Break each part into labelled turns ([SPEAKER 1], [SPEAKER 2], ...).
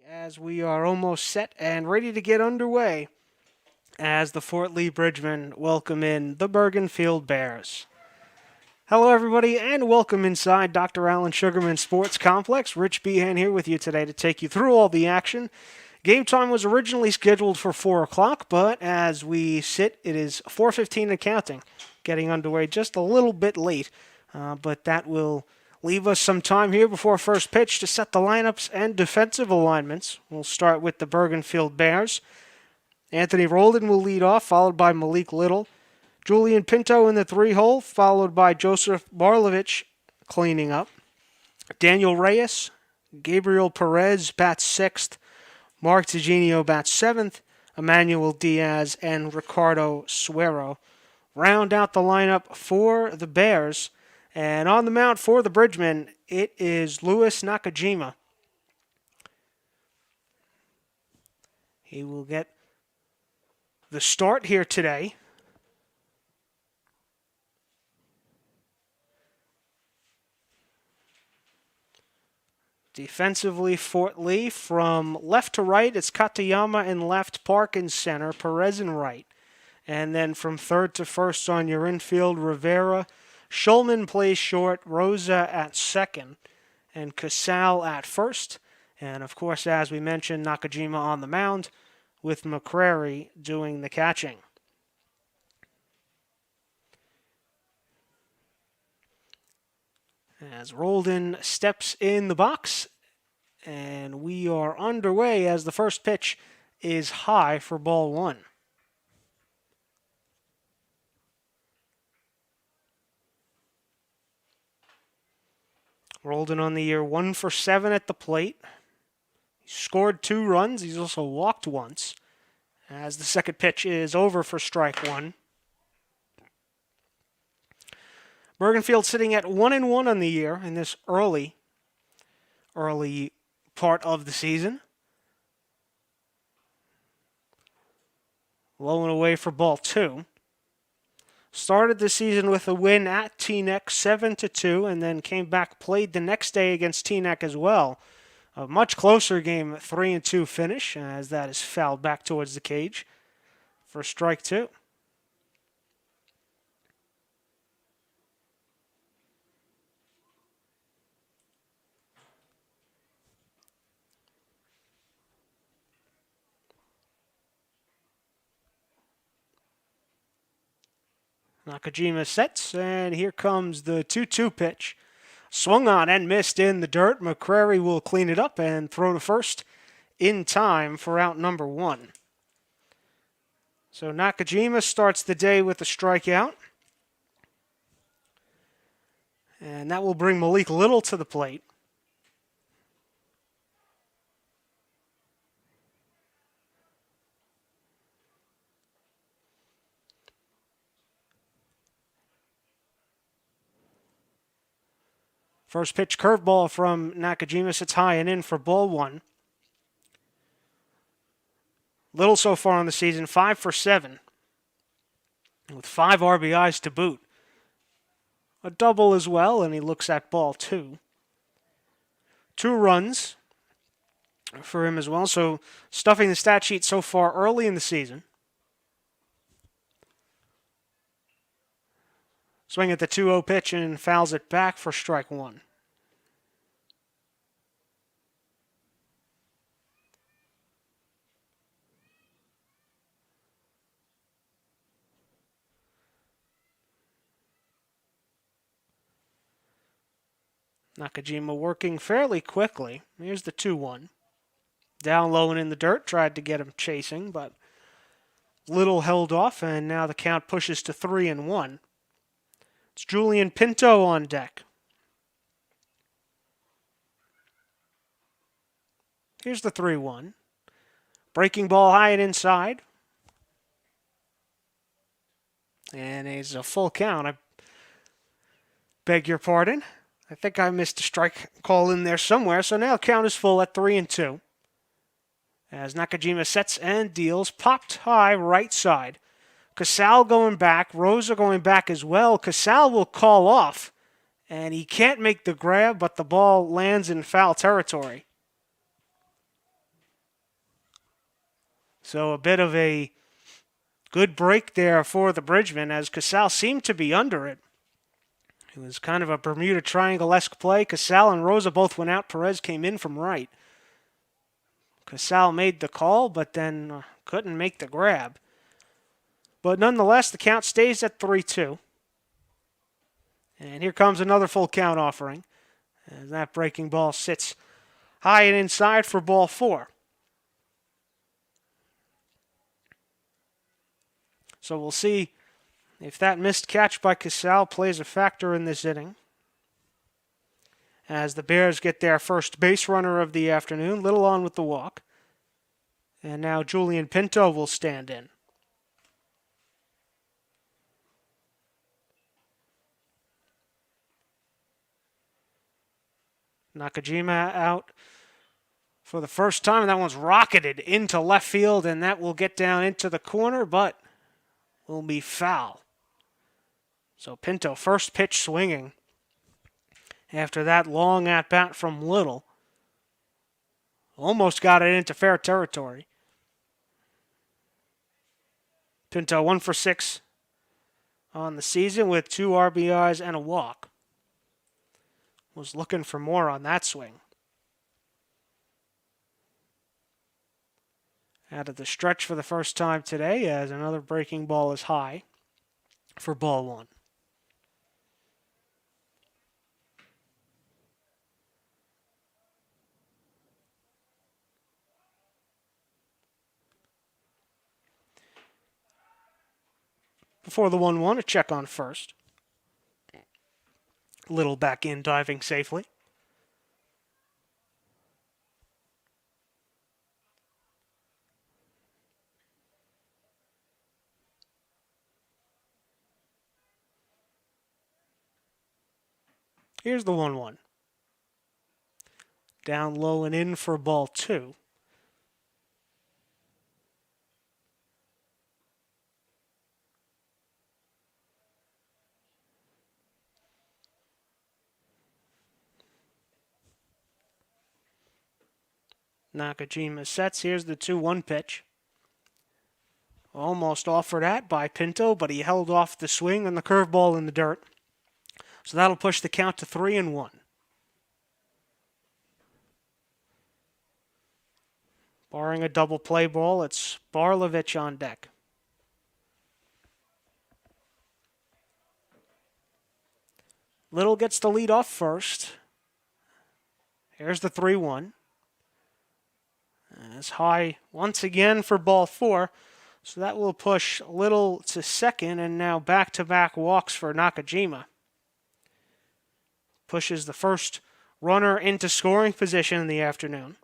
[SPEAKER 1] As we are almost set and ready to get underway as the Fort Lee Bridgemen welcome in the Bergenfield Bears. Hello, everybody, and welcome inside Dr. Allen Sugarman Sports Complex. Rich Behan here with you today to take you through all the action. Game time was originally scheduled for 4 o'clock, but as we sit, it is 4:15 and counting, getting underway just a little bit late, but that will leave us some time here before first pitch to set the lineups and defensive alignments. We'll start with the Bergenfield Bears. Anthony Roldan will lead off, followed by Malik Little. Julian Pinto in the 3-hole, followed by Joseph Barlovich cleaning up. Daniel Reyes, Gabriel Perez bats 6th. Mark Tigenio bats 7th. Emmanuel Diaz and Ricardo Suero round out the lineup for the Bears. And on the mound for the Bridgemen, it is Louis Nakajima. He will get the start here today. Defensively, Fort Lee, from left to right, it's Katayama in left, Park in center, Perez in right. And then from third to first on your infield, Rivera. Schulman plays short, Rosa at second, and Casal at first. And, of course, as we mentioned, Nakajima on the mound, with McCrary doing the catching. As Roldan steps in the box, and we are underway as the first pitch is high for ball 1. Roldan on the year 1 for 7 at the plate. He scored 2 runs. He's also walked once, as the second pitch is over for strike 1. Bergenfield sitting at 1-1 on the year in this early part of the season. Low and away for ball 2. Started the season with a win at Teaneck 7-2, and then came back, played the next day against Teaneck as well. A much closer game, 3-2 finish, as that is fouled back towards the cage for strike 2. Nakajima sets, and here comes the 2-2 pitch. Swung on and missed in the dirt. McCrary will clean it up and throw to first in time for out number 1. So Nakajima starts the day with a strikeout. And that will bring Malik Little to the plate. First pitch curveball from Nakajima sits high and in for ball 1. Little so far on the season, 5 for 7, with 5 RBIs to boot. A double as well, and he looks at ball 2. 2 runs for him as well, so stuffing the stat sheet so far early in the season. Swing at the 2-0 pitch and fouls it back for strike 1. Nakajima working fairly quickly. Here's the 2-1. Down low and in the dirt, tried to get him chasing, but Little held off, and now the count pushes to 3-1. It's Julian Pinto on deck. Here's the 3-1. Breaking ball high and inside. And it's a full count. I beg your pardon. I think I missed a strike call in there somewhere, so now count is full at 3-2. As Nakajima sets and deals, popped high right side. Casal going back, Rosa going back as well. Casal will call off, and he can't make the grab, but the ball lands in foul territory. So a bit of a good break there for the Bridgemen as Casal seemed to be under it. It was kind of a Bermuda Triangle-esque play. Casal and Rosa both went out. Perez came in from right. Casal made the call, but then couldn't make the grab. But nonetheless, the count stays at 3-2. And here comes another full count offering. As that breaking ball sits high and inside for ball 4. So we'll see if that missed catch by Casal plays a factor in this inning. As the Bears get their first base runner of the afternoon, Little on with the walk. And now Julian Pinto will stand in. Nakajima out for the first time, and that one's rocketed into left field, and that will get down into the corner, but will be foul. So Pinto, first pitch swinging after that long at-bat from Little. Almost got it into fair territory. Pinto 1 for 6 on the season with 2 RBIs and a walk. Was looking for more on that swing. Out of the stretch for the first time today as another breaking ball is high for ball 1. Before the 1-1, a check on first. Little back in, diving safely. Here's the 1-1. Down low and in for ball 2. Nakajima sets. Here's the 2-1 pitch. Almost offered at by Pinto, but he held off the swing and the curveball in the dirt. So that'll push the count to 3-1. Barring a double play ball, it's Barlovich on deck. Little gets the lead off first. Here's the 3-1. It's high once again for ball 4. So that will push Little to second, and now back-to-back walks for Nakajima. Pushes the first runner into scoring position in the afternoon.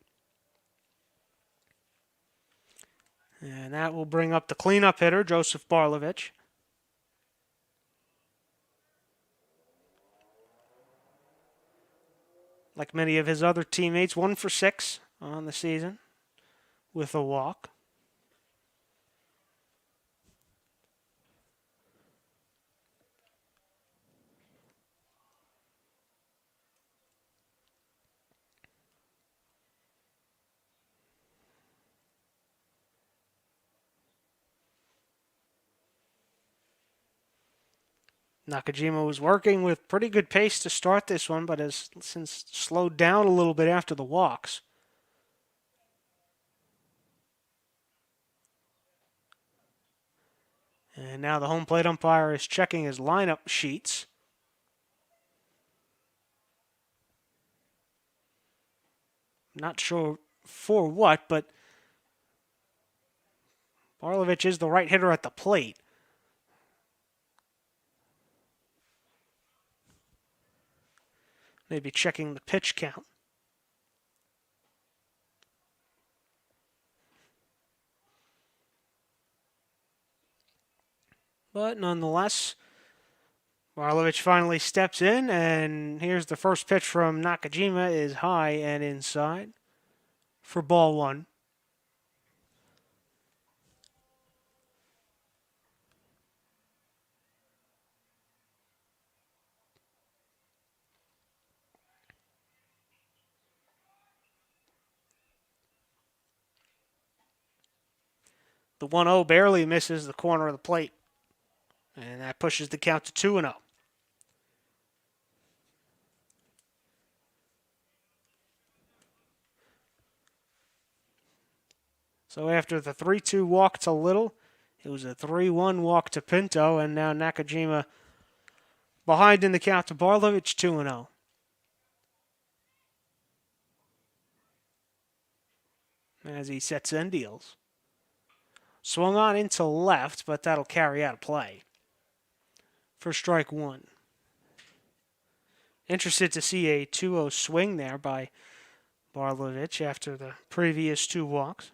[SPEAKER 1] And that will bring up the cleanup hitter, Joseph Barlovich. Like many of his other teammates, 1 for 6 on the season with a walk. Nakajima was working with pretty good pace to start this one, but has since slowed down a little bit after the walks. And now the home plate umpire is checking his lineup sheets. Not sure for what, but Barlovich is the right hitter at the plate. Maybe checking the pitch count. But nonetheless, Barlovich finally steps in, and here's the first pitch from Nakajima is high and inside for ball 1. The 1-0 barely misses the corner of the plate. And that pushes the count to 2-0. So after the 3-2 walk to Little, it was a 3-1 walk to Pinto, and now Nakajima behind in the count to Barlovich, 2-0. As he sets and deals. Swung on into left, but that'll carry out of play for strike one. Interested to see a 2-0 swing there by Barlovich after the previous two walks.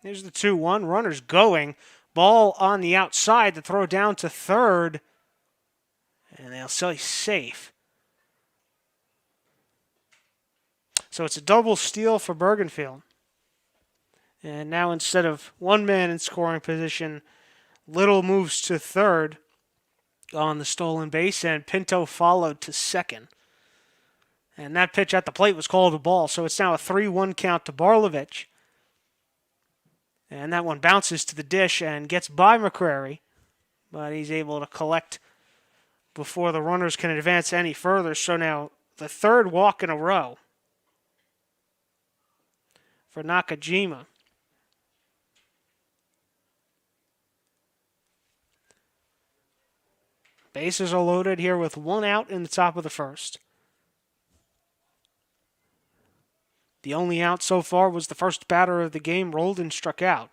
[SPEAKER 1] Here's the 2-1. Runners going. Ball on the outside to throw down to third. And they'll say safe. So it's a double steal for Bergenfield. And now instead of one man in scoring position, Little moves to third on the stolen base, and Pinto followed to second. And that pitch at the plate was called a ball, so it's now a 3-1 count to Barlovich. And that one bounces to the dish and gets by McCrary, but he's able to collect before the runners can advance any further. So now the third walk in a row for Nakajima. Bases are loaded here with one out in the top of the first. The only out so far was the first batter of the game rolled and struck out.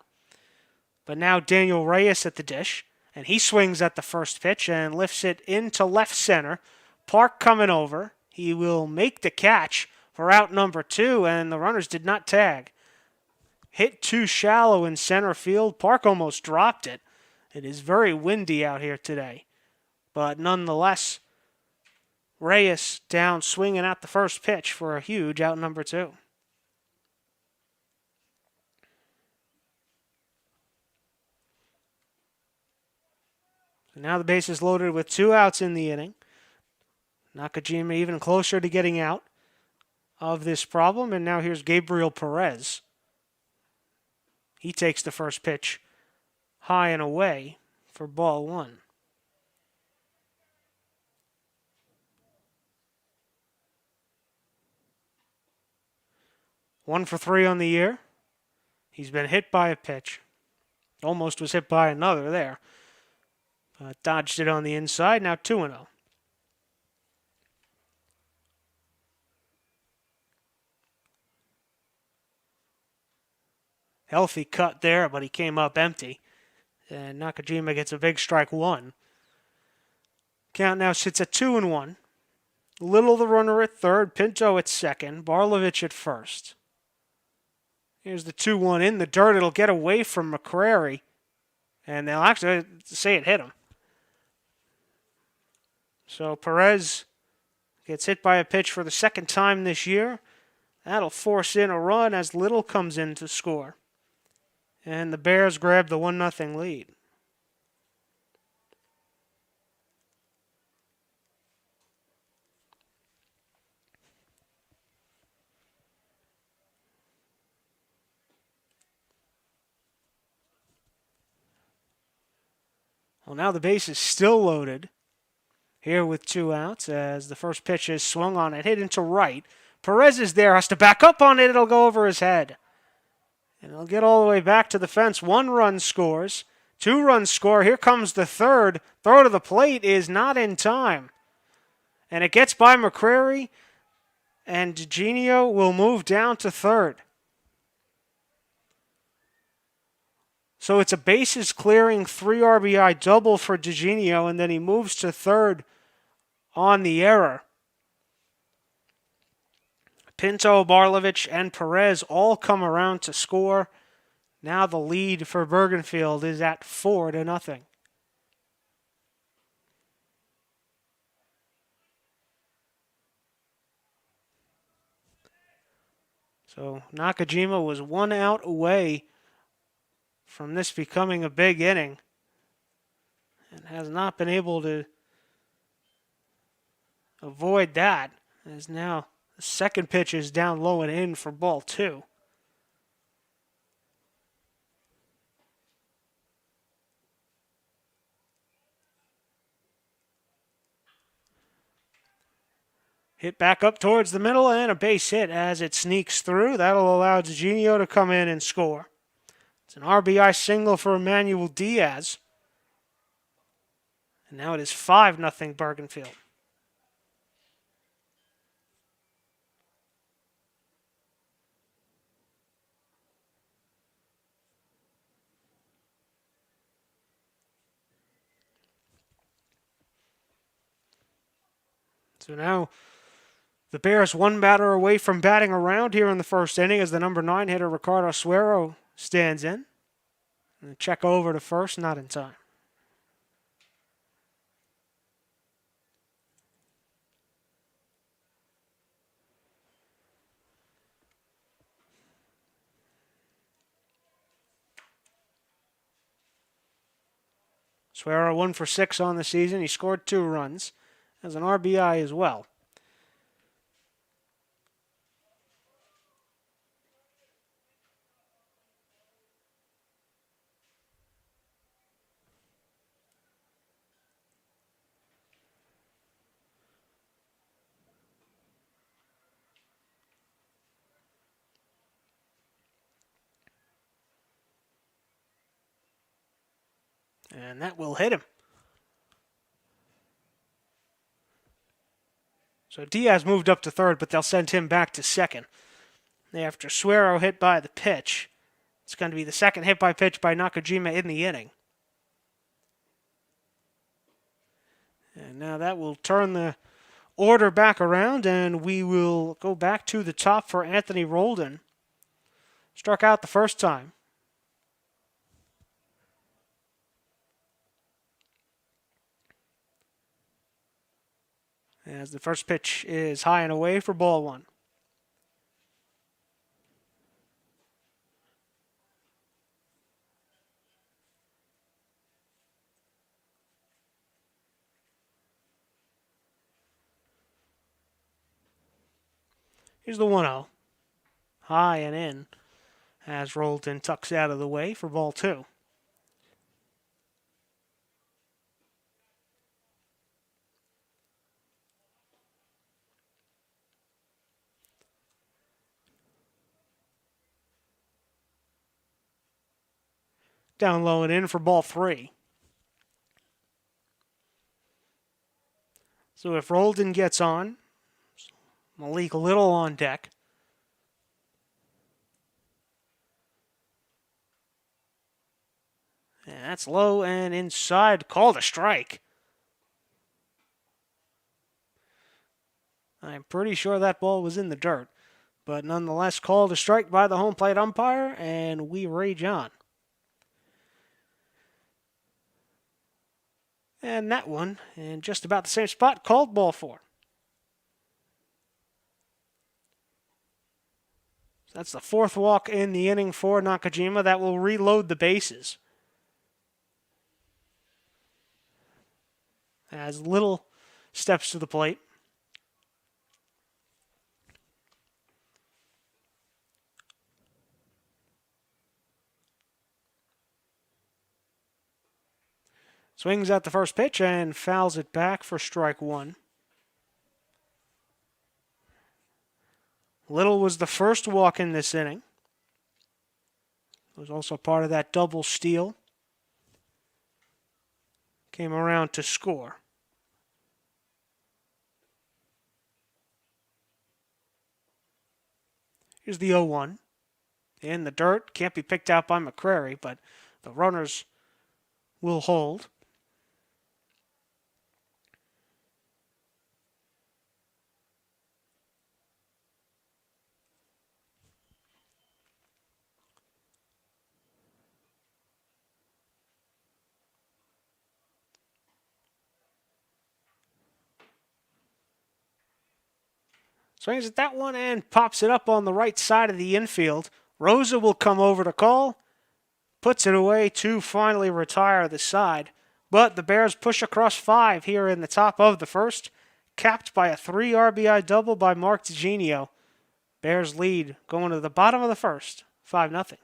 [SPEAKER 1] But now Daniel Reyes at the dish, and he swings at the first pitch and lifts it into left center. Park coming over. He will make the catch for out number 2, and the runners did not tag. Hit too shallow in center field. Park almost dropped it. It is very windy out here today. But nonetheless, Reyes down swinging at the first pitch for a huge out number 2. So now the base is loaded with 2 outs in the inning. Nakajima even closer to getting out of this problem. And now here's Gabriel Perez. He takes the first pitch high and away for ball 1. One for 3 on the year. He's been hit by a pitch. Almost was hit by another there. Dodged it on the inside. Now 2-0. Healthy cut there, but he came up empty. And Nakajima gets a big strike 1. Count now sits at 2-1. Little the runner at third, Pinto at second, Barlovich at first. Here's the 2-1 in the dirt. It'll get away from McCrary. And they'll actually say it hit him. So Perez gets hit by a pitch for the second time this year. That'll force in a run as Little comes in to score. And the Bears grab the 1-0 lead. Well, now the base is still loaded here with 2 outs as the first pitch is swung on and hit into right. Perez is there, has to back up on it. It'll go over his head. And it'll get all the way back to the fence. 1 run scores. 2 runs score. Here comes the third. Throw to the plate is not in time. And it gets by McCrary. And DeGenio will move down to third. So it's a bases clearing 3 RBI double for DeGenio, and then he moves to third on the error. Pinto, Barlovich, and Perez all come around to score. Now the lead for Bergenfield is at 4-0. So Nakajima was 1 out away from this becoming a big inning and has not been able to avoid that. As now the second pitch is down low and in for ball 2. Hit back up towards the middle and a base hit as it sneaks through. That'll allow Eugenio to come in and score. It's an RBI single for Emmanuel Diaz. And now it is 5-0 Bergenfield. So now the Bears one batter away from batting around here in the first inning as the number 9 hitter Ricardo Suero stands in. And check over to first, not in time. Suero 1 for 6 on the season. He scored 2 runs. Has an RBI as well. And that will hit him. So Diaz moved up to third, but they'll send him back to second. After Suero hit by the pitch, it's going to be the second hit by pitch by Nakajima in the inning. And now that will turn the order back around, and we will go back to the top for Anthony Roldan. Struck out the first time. As the first pitch is high and away for ball 1. Here's the 1-0. High and in as Roldan tucks out of the way for ball 2. Down low and in for ball 3. So if Roldan gets on, Malik Little on deck. And that's low and inside. Called a strike. I'm pretty sure that ball was in the dirt. But nonetheless, called a strike by the home plate umpire, and we rage on. And that one, in just about the same spot, called ball 4. So that's the 4th walk in the inning for Nakajima. That will reload the bases. As Little steps to the plate. Swings at the first pitch and fouls it back for strike 1. Little was the first walk in this inning. It was also part of that double steal. Came around to score. Here's the 0-1. In the dirt. Can't be picked out by McCrary, but the runners will hold. Swings at that one and pops it up on the right side of the infield. Rosa will come over to call. puts it away to finally retire the side. But the Bears push across 5 here in the top of the first, capped by a 3 RBI double by Mark DeGenio. Bears lead going to the bottom of the first, 5-0.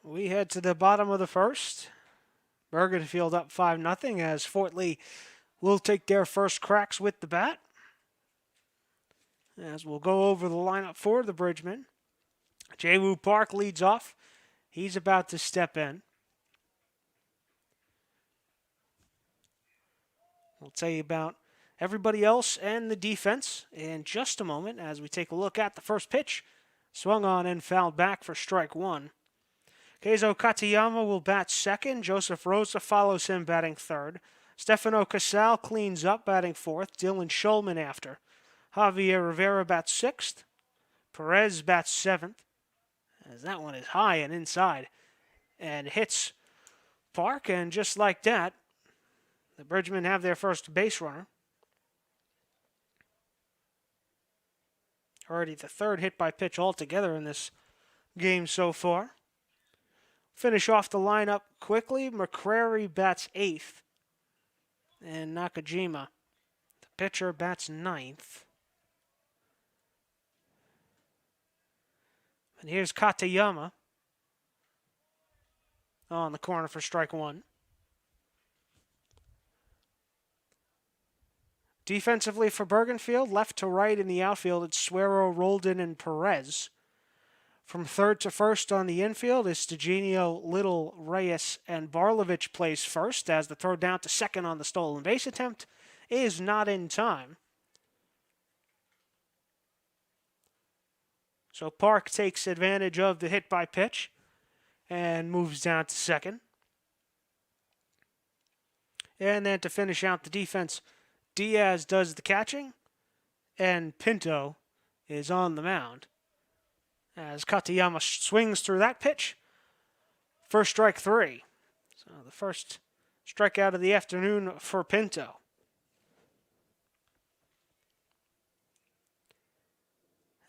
[SPEAKER 1] We head to the bottom of the first. Bergenfield up 5-0 as Fort Lee will take their first cracks with the bat. As we'll go over the lineup for the Bridgemen. Jae-Woo Park leads off. He's about to step in. We'll tell you about everybody else and the defense in just a moment as we take a look at the first pitch. Swung on and fouled back for strike one. Keizo Katayama will bat second. Joseph Rosa follows him batting third. Stefano Casal cleans up batting fourth. Dylan Schulman after. Javier Rivera bats sixth. Perez bats seventh. As that one is high and inside and hits Park. And just like that, the Bridgemen have their first base runner. Already the third hit by pitch altogether in this game so far. Finish off the lineup quickly. McCrary bats eighth. And Nakajima, the pitcher, bats ninth. And here's Katayama on the corner for strike one. Defensively for Bergenfield, left to right in the outfield, it's Suero, Roldan, and Perez. From third to first on the infield is Stegenio, Little, Reyes, and Barlovich plays first as the throw down to second on the stolen base attempt is not in time. So Park takes advantage of the hit by pitch and moves down to second. And then to finish out the defense, Diaz does the catching, and Pinto is on the mound. As Katayama swings through that pitch, first strike three. So the first strikeout of the afternoon for Pinto.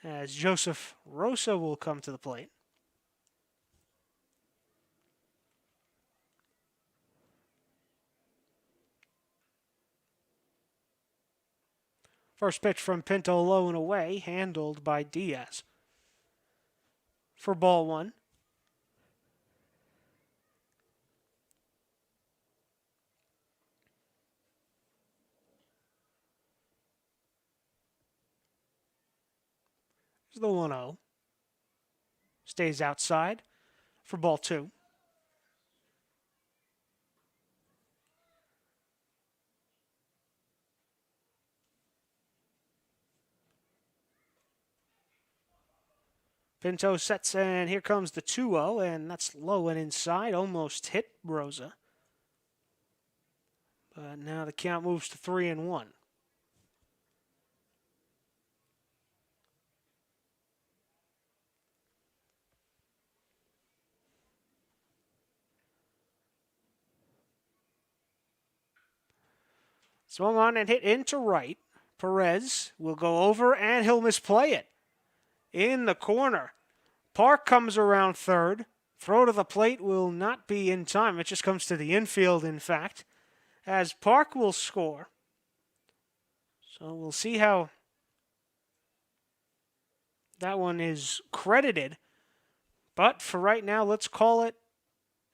[SPEAKER 1] As Joseph Rosa will come to the plate. First pitch from Pinto low and away, handled by Diaz. For ball one. Here's the 1-0. Stays outside for ball two. Pinto sets, and here comes the 2-0, and that's low and inside. Almost hit Rosa. But now the count moves to 3-1. Swung on and hit into right. Perez will go over and he'll misplay it. In the corner. Park comes around third. Throw to the plate will not be in time. It just comes to the infield, in fact, as Park will score. So we'll see how that one is credited. But for right now, let's call it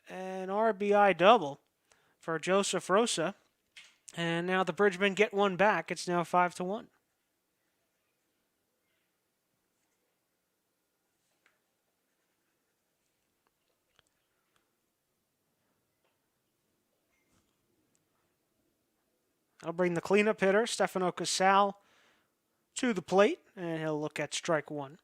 [SPEAKER 1] an RBI double for Joseph Rosa. And now the Bridgemen get one back. It's now 5-1. I'll bring the cleanup hitter, Stefano Casal, to the plate, and he'll look at strike one.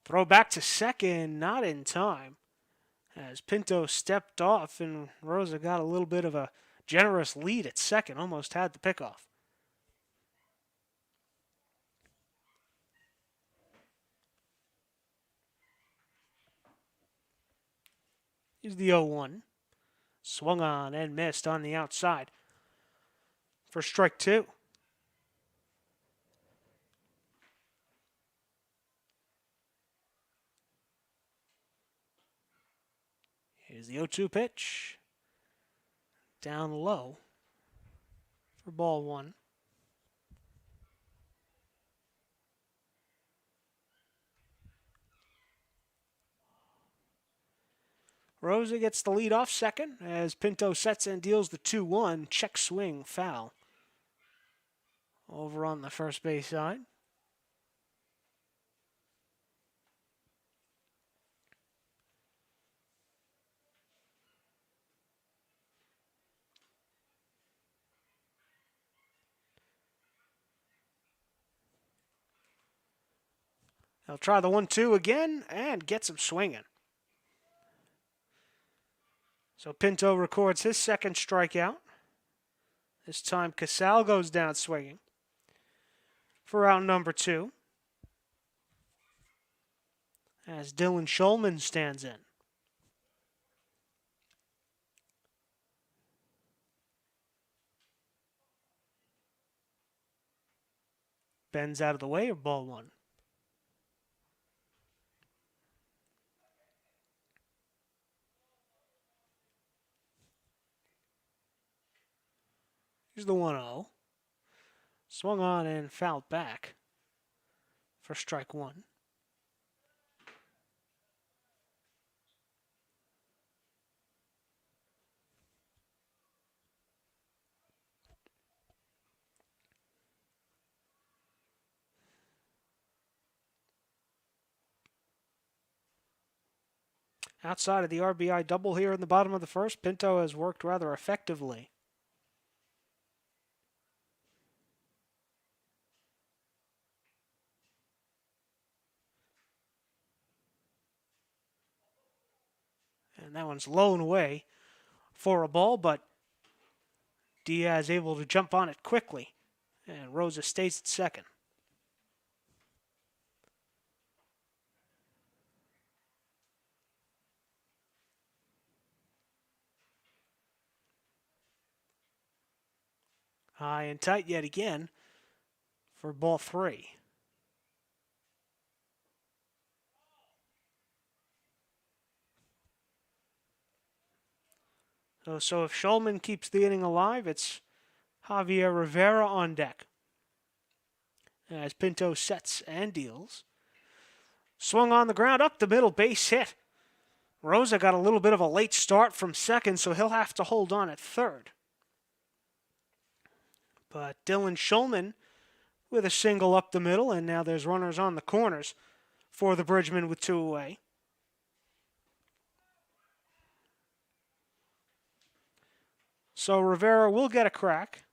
[SPEAKER 1] Throw back to second, not in time, as Pinto stepped off and Rosa got a little bit of a generous lead at second, almost had the pickoff. Here's the 0-1. Swung on and missed on the outside for strike two. Here's the 0-2 pitch. Down low for ball one. Rosa gets the lead off second as Pinto sets and deals the 2-1. Check swing, foul. Over on the first base side. He'll try the 1-2 again and gets him swinging. So Pinto records his second strikeout. This time Casal goes down swinging for out number two as Dylan Schulman stands in. Bends out of the way of ball one. Here's the 1-0. Swung on and fouled back for strike one. Outside of the RBI double here in the bottom of the first, Pinto has worked rather effectively. And that one's low and away for a ball, but Diaz able to jump on it quickly. And Rosa stays at second. High and tight yet again for ball three. So if Schulman keeps the inning alive, it's Javier Rivera on deck. As Pinto sets and deals. Swung on the ground, up the middle, base hit. Rosa got a little bit of a late start from second, so he'll have to hold on at third. But Dylan Schulman with a single up the middle, and now there's runners on the corners for the Bridgemen with two away. So Rivera will get a crack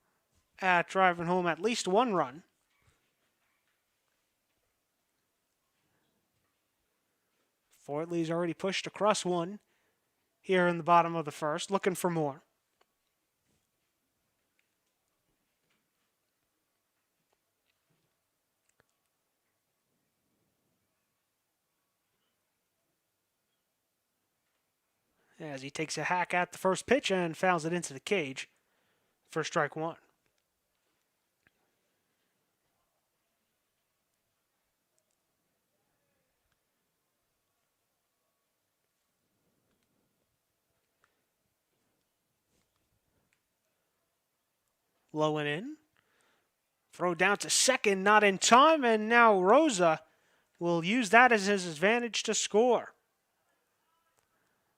[SPEAKER 1] at driving home at least one run. Fortley's already pushed across one here in the bottom of the first, looking for more. as he takes a hack at the first pitch and fouls it into the cage for strike one. Low and in. Throw down to second, not in time, and now Rosa will use that as his advantage to score.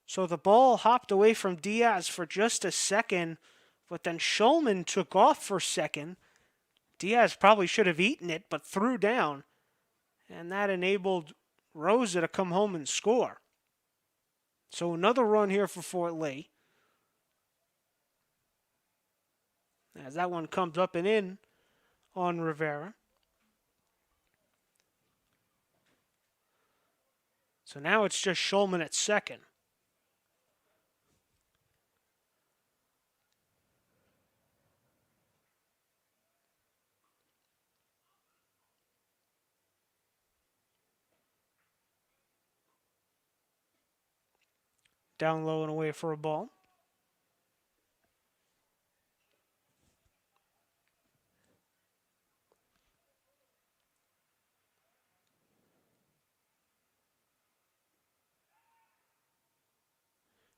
[SPEAKER 1] So the ball hopped away from Diaz for just a second, but then Shulman took off for second. Diaz probably should have eaten it, but threw down, and that enabled Rosa to come home and score. So another run here for Fort Lee. As that one comes up and in on Rivera. So now it's just Shulman at second. Down low and away for a ball.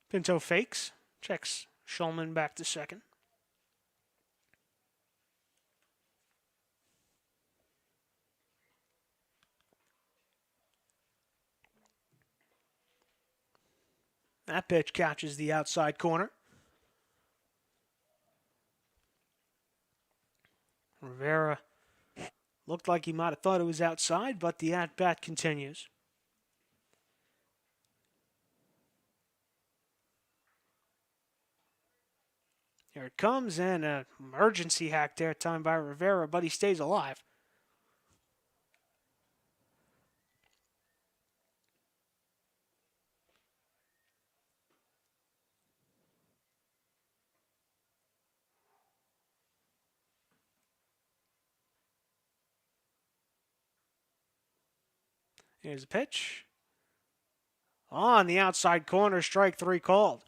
[SPEAKER 1] Pinto fakes, checks Shulman back to second. That pitch catches the outside corner. Rivera looked like he might have thought it was outside, but the at-bat continues. Here it comes, and an emergency hack there, timed by Rivera, but he stays alive. Here's a pitch. On the outside corner, strike three called.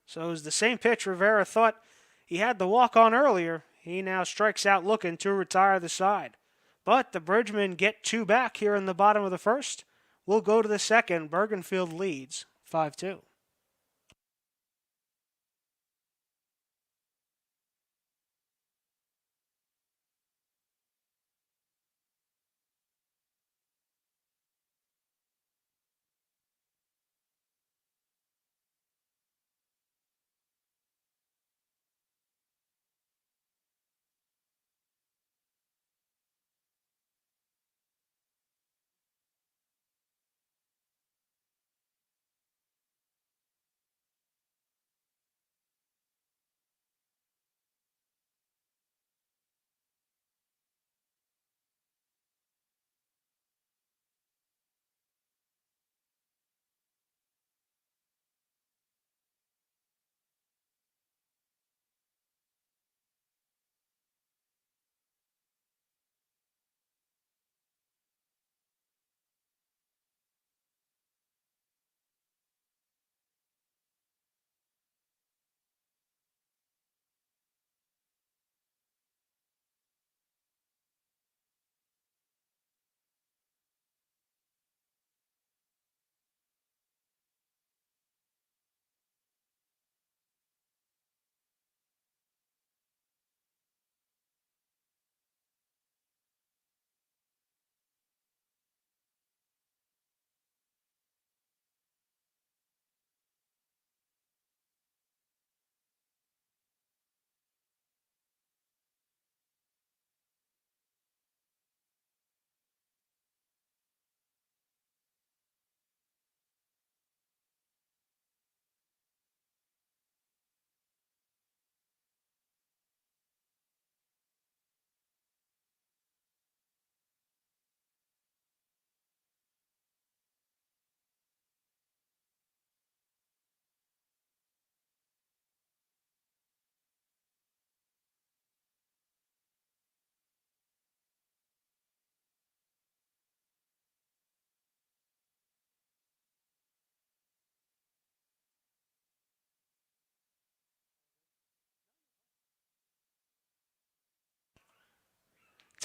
[SPEAKER 1] So it was the same pitch Rivera thought he had the walk on earlier. He now strikes out looking to retire the side. But the Bridgemen get two back here in the bottom of the first. We'll go to the second. Bergenfield leads 5-2.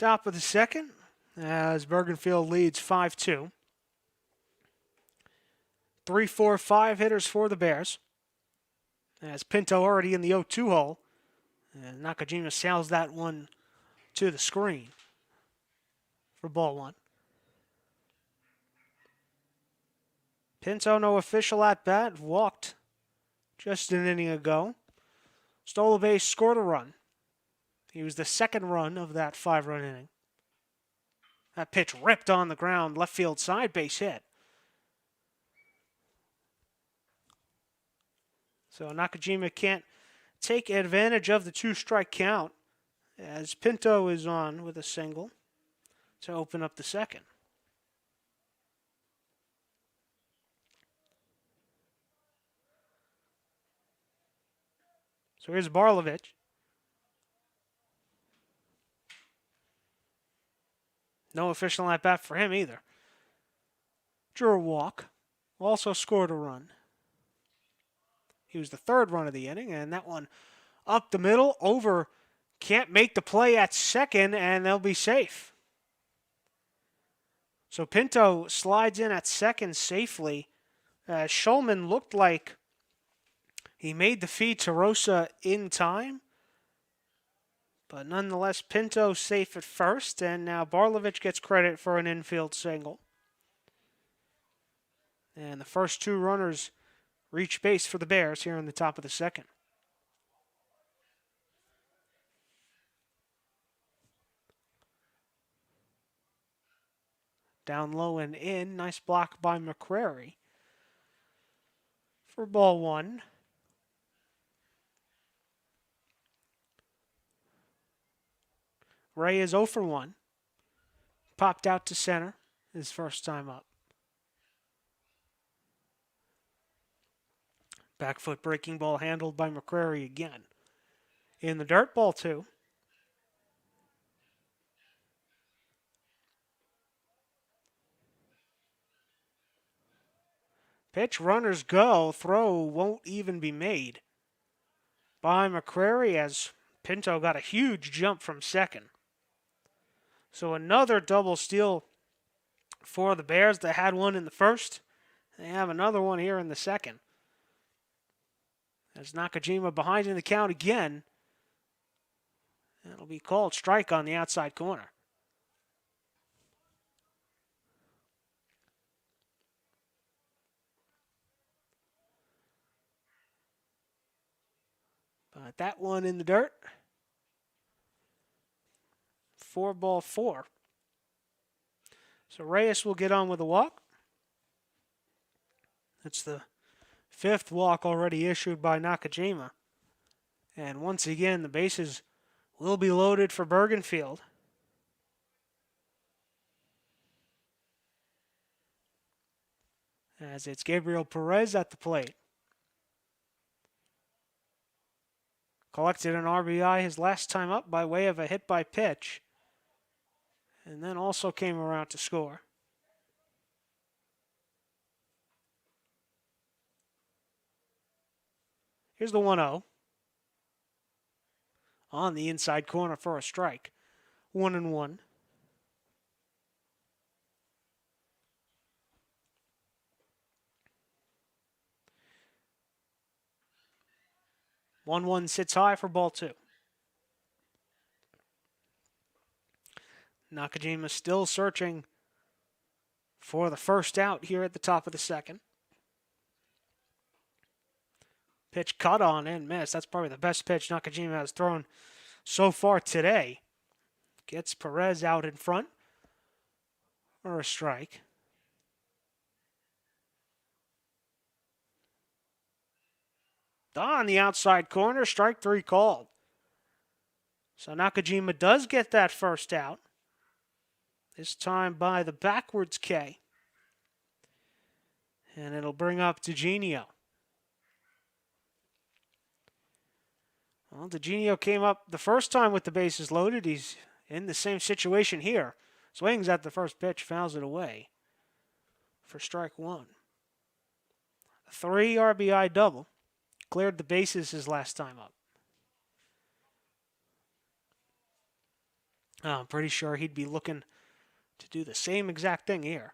[SPEAKER 1] Top of the second, as Bergenfield leads 5-2. 3, 4, 5 hitters for the Bears. As Pinto already in the 0-2 hole. And Nakajima sails that one to the screen for ball one. Pinto, no official at bat, walked just an inning ago. Stole a base, scored a run. He was the second run of that 5-run inning. That pitch ripped on the ground, left field side, base hit. So Nakajima can't take advantage of the 2-strike count as Pinto is on with a single to open up the second. So here's Barlovich. No official at bat for him either. Drew a walk. Also scored a run. He was the third run of the inning, and that one up the middle, over, can't make the play at second, and they'll be safe. So Pinto slides in at second safely. Schulman looked like he made the feed to Rosa in time. But nonetheless, Pinto safe at first, and now Barlovich gets credit for an infield single. And the first two runners reach base for the Bears here in the top of the second. Down low and in, nice block by McCrary for ball one. Ray is 0 for 1. Popped out to center his first time up. Back foot breaking ball handled by McCrary again. In the dirt, ball 2. Pitch, runners go. Throw won't even be made by McCrary as Pinto got a huge jump from second. So another double steal for the Bears. They had one in the first. They have another one here in the second. As Nakajima behind in the count again. It'll be called strike on the outside corner. But that one in the dirt. 4-4. So Reyes will get on with a walk. That's the 5th walk already issued by Nakajima. And once again, the bases will be loaded for Bergenfield. As it's Gabriel Perez at the plate. Collected an RBI his last time up by way of a hit by pitch. And then also came around to score. Here's the 1-0. On the inside corner for a strike. 1-1. One sits high for ball 2. Nakajima still searching for the first out here at the top of the second. Pitch cut on and missed. That's probably the best pitch Nakajima has thrown so far today. Gets Perez out in front for a strike. On the outside corner, strike 3 called. So Nakajima does get that first out. This time by the backwards K. And it'll bring up DeGenio. Well, DeGenio came up the first time with the bases loaded. He's in the same situation here. Swings at the first pitch, fouls it away for strike 1. 3 RBI double. Cleared the bases his last time up. I'm pretty sure he'd be looking to do the same exact thing here.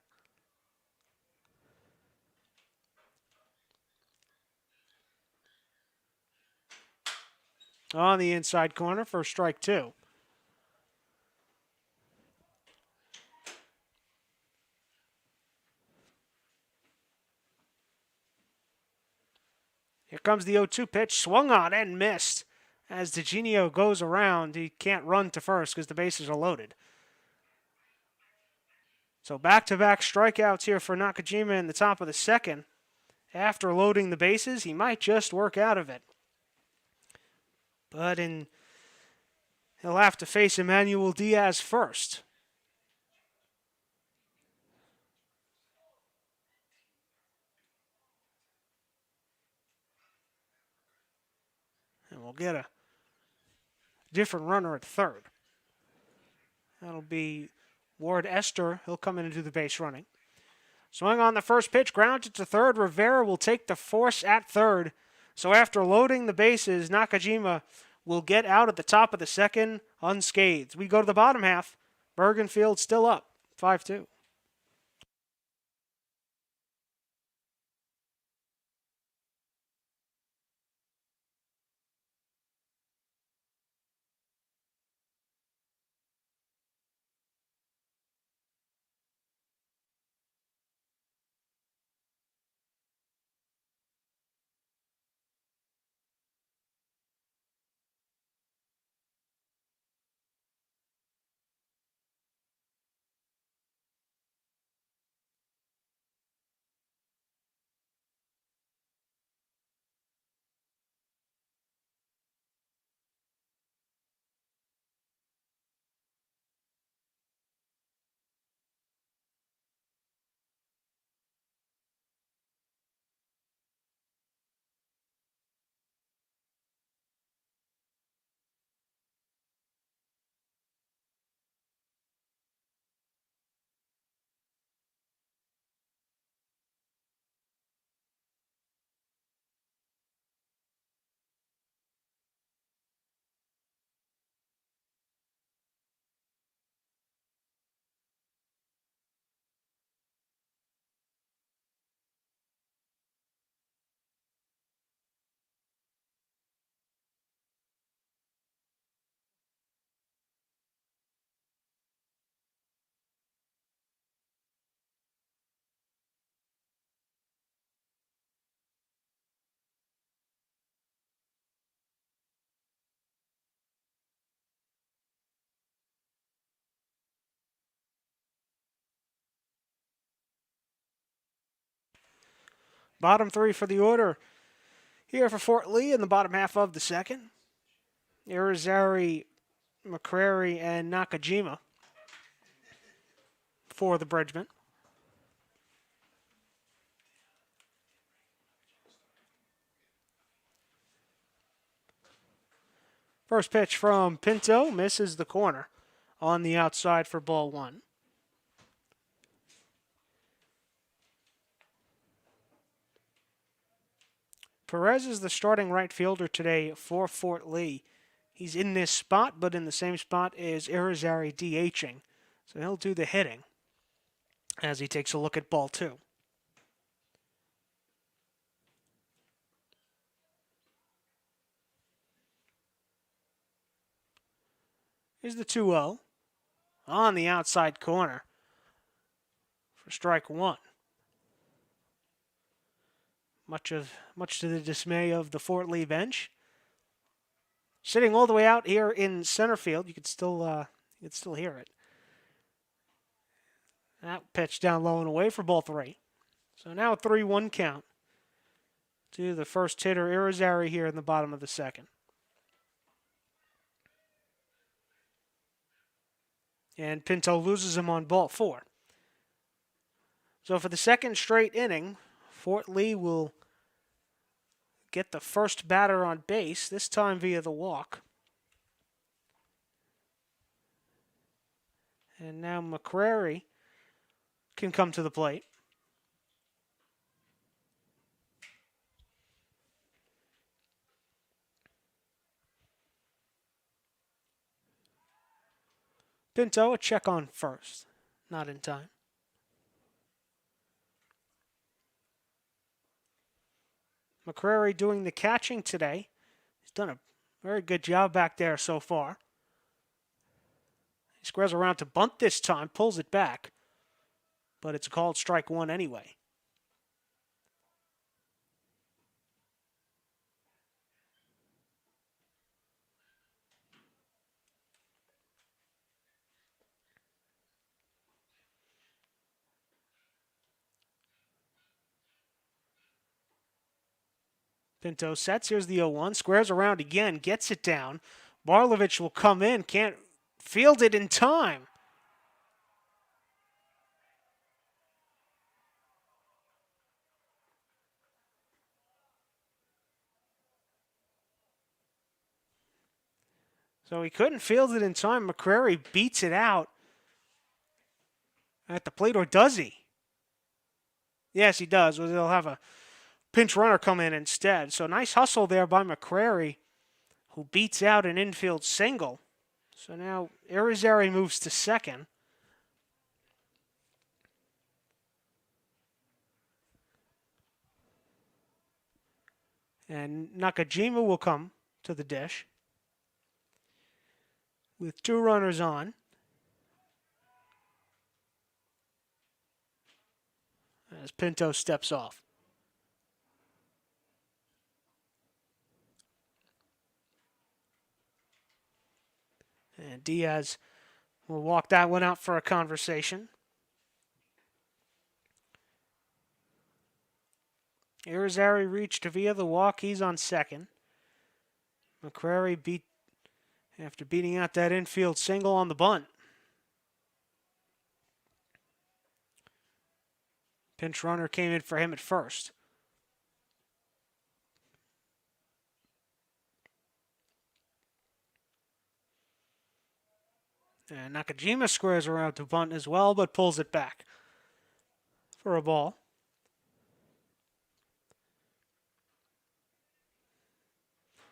[SPEAKER 1] On the inside corner for strike two. Here comes the 0-2 pitch, swung on and missed. As DeGenio goes around, he can't run to first because the bases are loaded. So back-to-back strikeouts here for Nakajima in the top of the second. After loading the bases, he might just work out of it. But he'll have to face Emmanuel Diaz first. And we'll get a different runner at third. That'll be Ward Esther. He'll come in and do the base running. Swing on the first pitch, grounded to third. Rivera will take the force at third. So after loading the bases, Nakajima will get out at the top of the second unscathed. We go to the bottom half. Bergenfield still up, 5-2. Bottom three for the order here for Fort Lee in the bottom half of the second. Irizarry, McCrary, and Nakajima for the Bridgemen. First pitch from Pinto misses the corner on the outside for ball one. Perez is the starting right fielder today for Fort Lee. He's in this spot, but in the same spot is Irizarry DHing. So he'll do the hitting as he takes a look at ball two. Here's the 2-0 on the outside corner for strike one. Much to the dismay of the Fort Lee bench. Sitting all the way out here in center field, you could still hear it. That pitch down low and away for ball three. So now a 3-1 count to the first hitter, Irizarry, here in the bottom of the second. And Pinto loses him on ball four. So for the second straight inning, Fort Lee will get the first batter on base, this time via the walk. And now McCrary can come to the plate. Pinto, a check on first. Not in time. McCrary doing the catching today. He's done a very good job back there so far. He squares around to bunt this time, pulls it back. But it's called strike one anyway. Pinto sets. Here's the 0-1. Squares around again. Gets it down. Barlovich will come in. Can't field it in time. So he couldn't field it in time. McCrary beats it out at the plate, or does he? Yes, he does. They'll have a pinch runner come in instead. So nice hustle there by McCrary, who beats out an infield single. So now Irizarry moves to second. And Nakajima will come to the dish with 2 runners on. As Pinto steps off. And Diaz will walk that one out for a conversation. Irizarry reached via the walk. He's on second. McCrary beat after beating out that infield single on the bunt. Pinch runner came in for him at first. And Nakajima squares around to bunt as well, but pulls it back for a ball.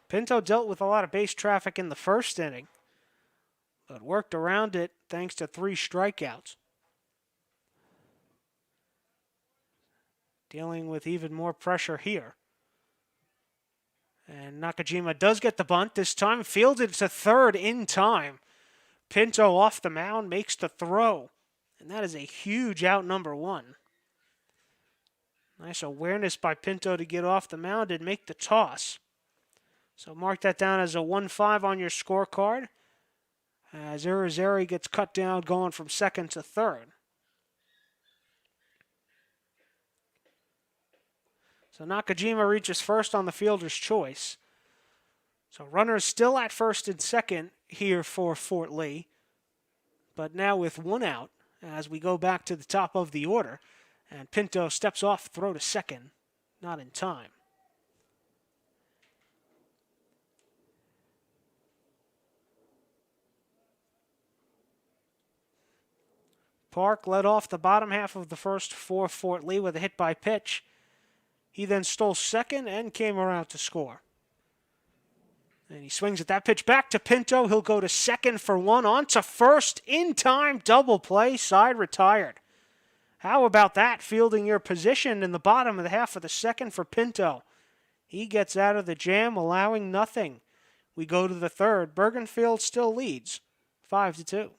[SPEAKER 1] Pinto dealt with a lot of base traffic in the first inning, but worked around it thanks to 3 strikeouts. Dealing with even more pressure here. And Nakajima does get the bunt this time, fielded to third in time. Pinto off the mound makes the throw, and that is a huge out, number 1. Nice awareness by Pinto to get off the mound and make the toss. So mark that down as a 1-5 on your scorecard, as Irizarry gets cut down going from second to third. So Nakajima reaches first on the fielder's choice. So runners still at first and second here for Fort Lee, but now with 1 out as we go back to the top of the order. And Pinto steps off, throw to second, not in time. Park led off the bottom half of the first for Fort Lee with a hit by pitch. He then stole second and came around to score. And he swings at that pitch back to Pinto. He'll go to second for 1, on to first, in time, double play, side retired. How about that, fielding your position in the bottom of the half of the second for Pinto? He gets out of the jam, allowing nothing. We go to the third. Bergenfield still leads, 5-2.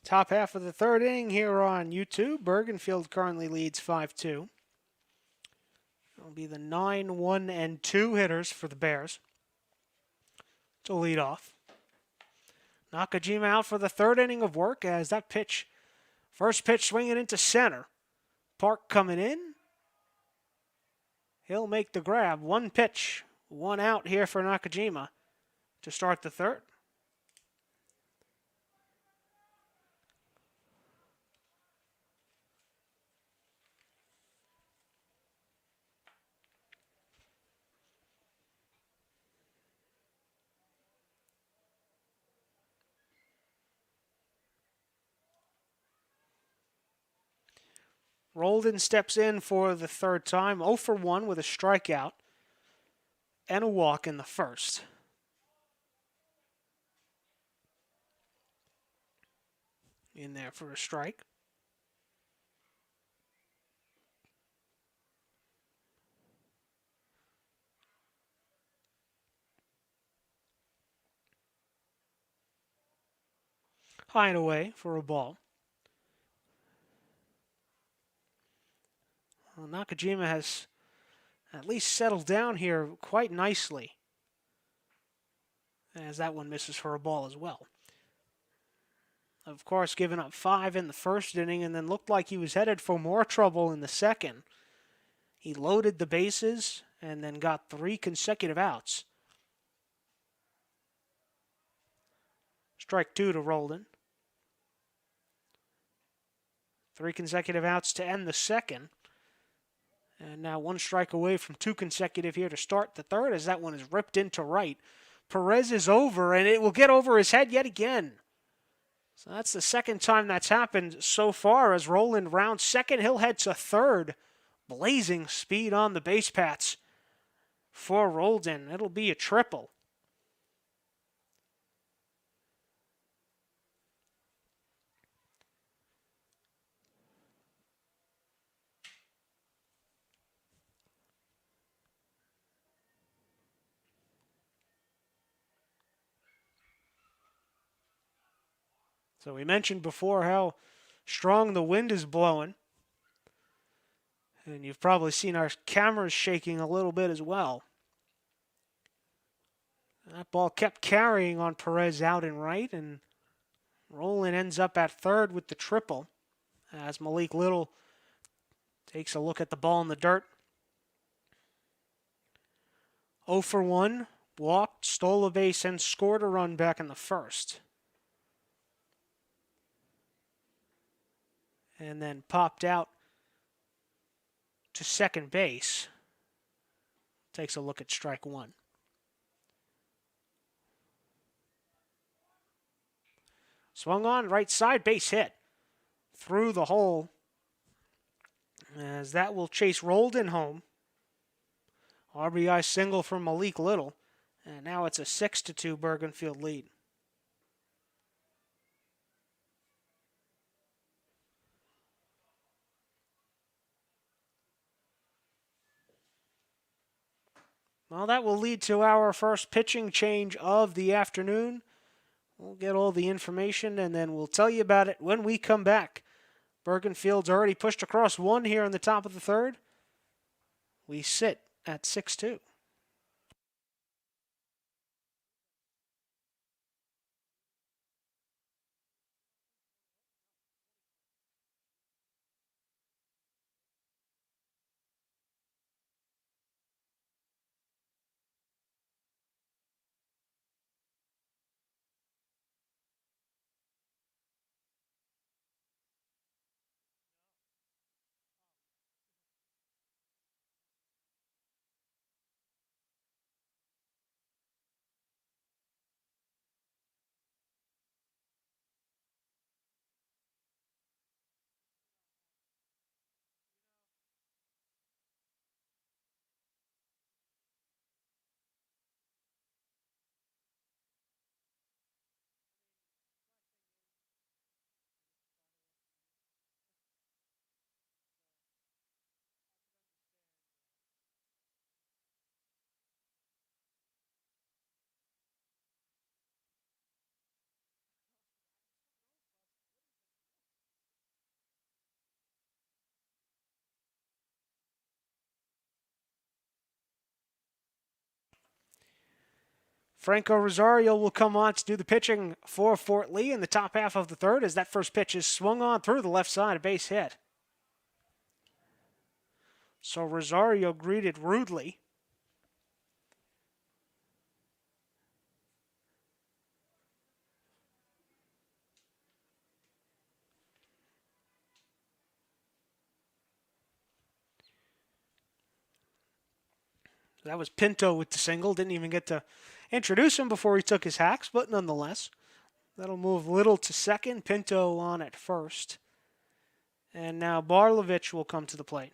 [SPEAKER 1] Top half of the third inning here on YouTube. Bergenfield currently leads 5-2. It'll be the 9, 1, and 2 hitters for the Bears to lead off. Nakajima out for the third inning of work as that pitch, first pitch swinging into center. Park coming in. He'll make the grab. One pitch, one out here for Nakajima to start the third. Roldan steps in for the third time, 0 for 1 with a strikeout and a walk in the first. In there for a strike. High and away for a ball. Well, Nakajima has at least settled down here quite nicely, as that one misses for a ball as well. Of course, giving up 5 in the first inning and then looked like he was headed for more trouble in the second. He loaded the bases and then got 3 consecutive outs. Strike 2 to Roldan. 3 consecutive outs to end the second. And now 1 strike away from 2 consecutive here to start the third as that one is ripped into right. Perez is over, and it will get over his head yet again. So that's the second time that's happened so far as Roldan rounds second. He'll head to third. Blazing speed on the base paths for Roldan. It'll be a triple. So we mentioned before how strong the wind is blowing. And you've probably seen our cameras shaking a little bit as well. That ball kept carrying on Perez out and right, and Roldan ends up at third with the triple as Malik Little takes a look at the ball in the dirt. 0 for 1, walked, stole a base, and scored a run back in the first. And then popped out to second base. Takes a look at strike 1. Swung on, right side, base hit. Through the hole. As that will chase Roldan home. RBI single from Malik Little. And now it's a 6-2 Bergenfield lead. Well, that will lead to our first pitching change of the afternoon. We'll get all the information and then we'll tell you about it when we come back. Bergenfield's already pushed across 1 here in the top of the third. We sit at 6-2. Franco Rosario will come on to do the pitching for Fort Lee in the top half of the third as that first pitch is swung on through the left side, a base hit. So Rosario greeted rudely. That was Pinto with the single. Didn't even get to introduce him before he took his hacks, but nonetheless, that'll move Little to second. Pinto on at first. And now Barlovich will come to the plate.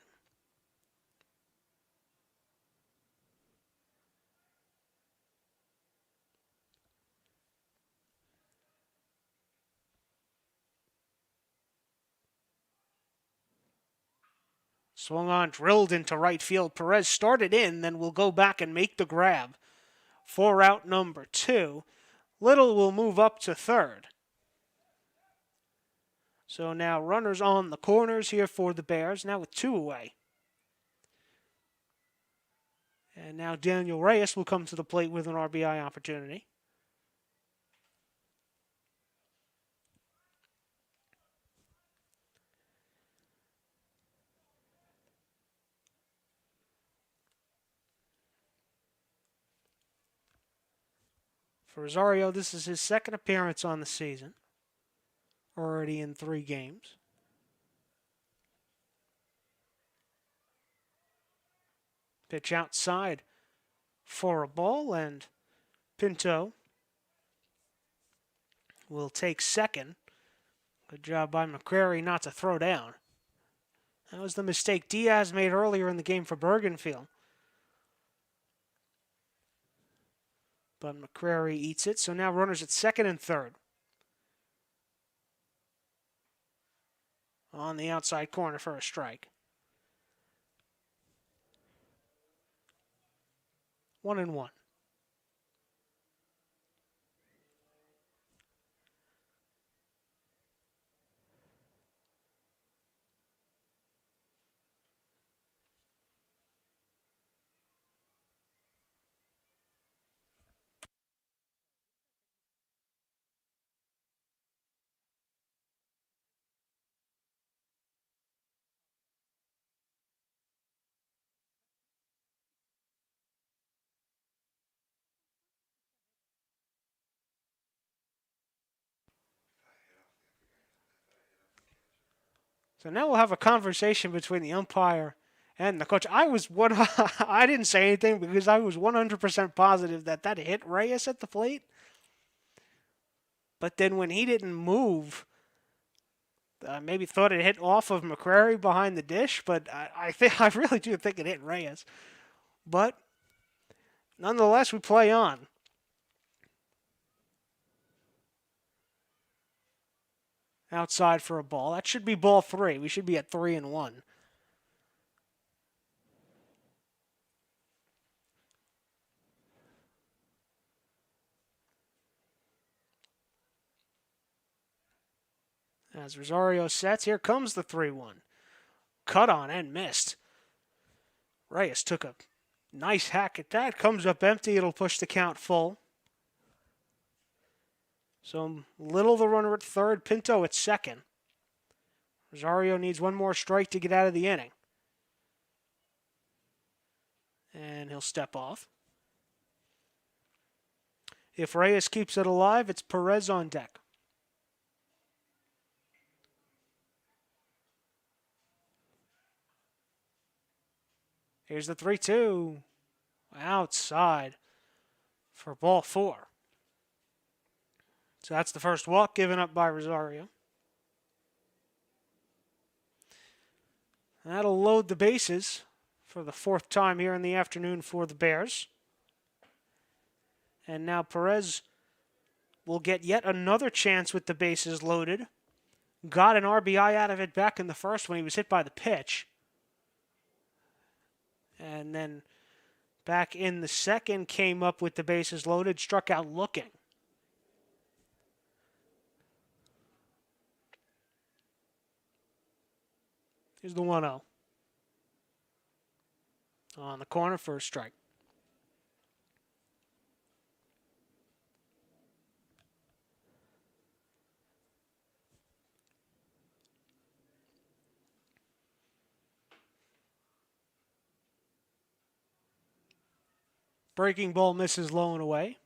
[SPEAKER 1] Swung on, drilled into right field. Perez started in, then will go back and make the grab for out number 2. Little will move up to third. So now runners on the corners here for the Bears, now with 2 away. And now Daniel Reyes will come to the plate with an RBI opportunity. For Rosario, this is his second appearance on the season. Already in 3 games. Pitch outside for a ball, and Pinto will take second. Good job by McCrary not to throw down. That was the mistake Diaz made earlier in the game for Bergenfield. But McCrary eats it, so now runners at second and third. On the outside corner for a strike. 1-1. So now we'll have a conversation between the umpire and the coach. I didn't say anything because I was 100% positive that hit Reyes at the plate. But then when he didn't move, maybe thought it hit off of McCrary behind the dish. But I really do think it hit Reyes. But nonetheless, we play on. Outside for a ball. That should be ball 3. We should be at 3-1. As Rosario sets, here comes the 3-1. Cut on and missed. Reyes took a nice hack at that. Comes up empty. It'll push the count full. So Little the runner at third. Pinto at second. Rosario needs one more strike to get out of the inning. And he'll step off. If Reyes keeps it alive, it's Perez on deck. Here's the 3-2. Outside for ball 4. So that's the first walk given up by Rosario. That'll load the bases for the 4th time here in the afternoon for the Bears. And now Perez will get yet another chance with the bases loaded. Got an RBI out of it back in the first when he was hit by the pitch. And then back in the second, came up with the bases loaded, struck out looking. Here's the 1-0. On the corner for a strike. Breaking ball misses low and away.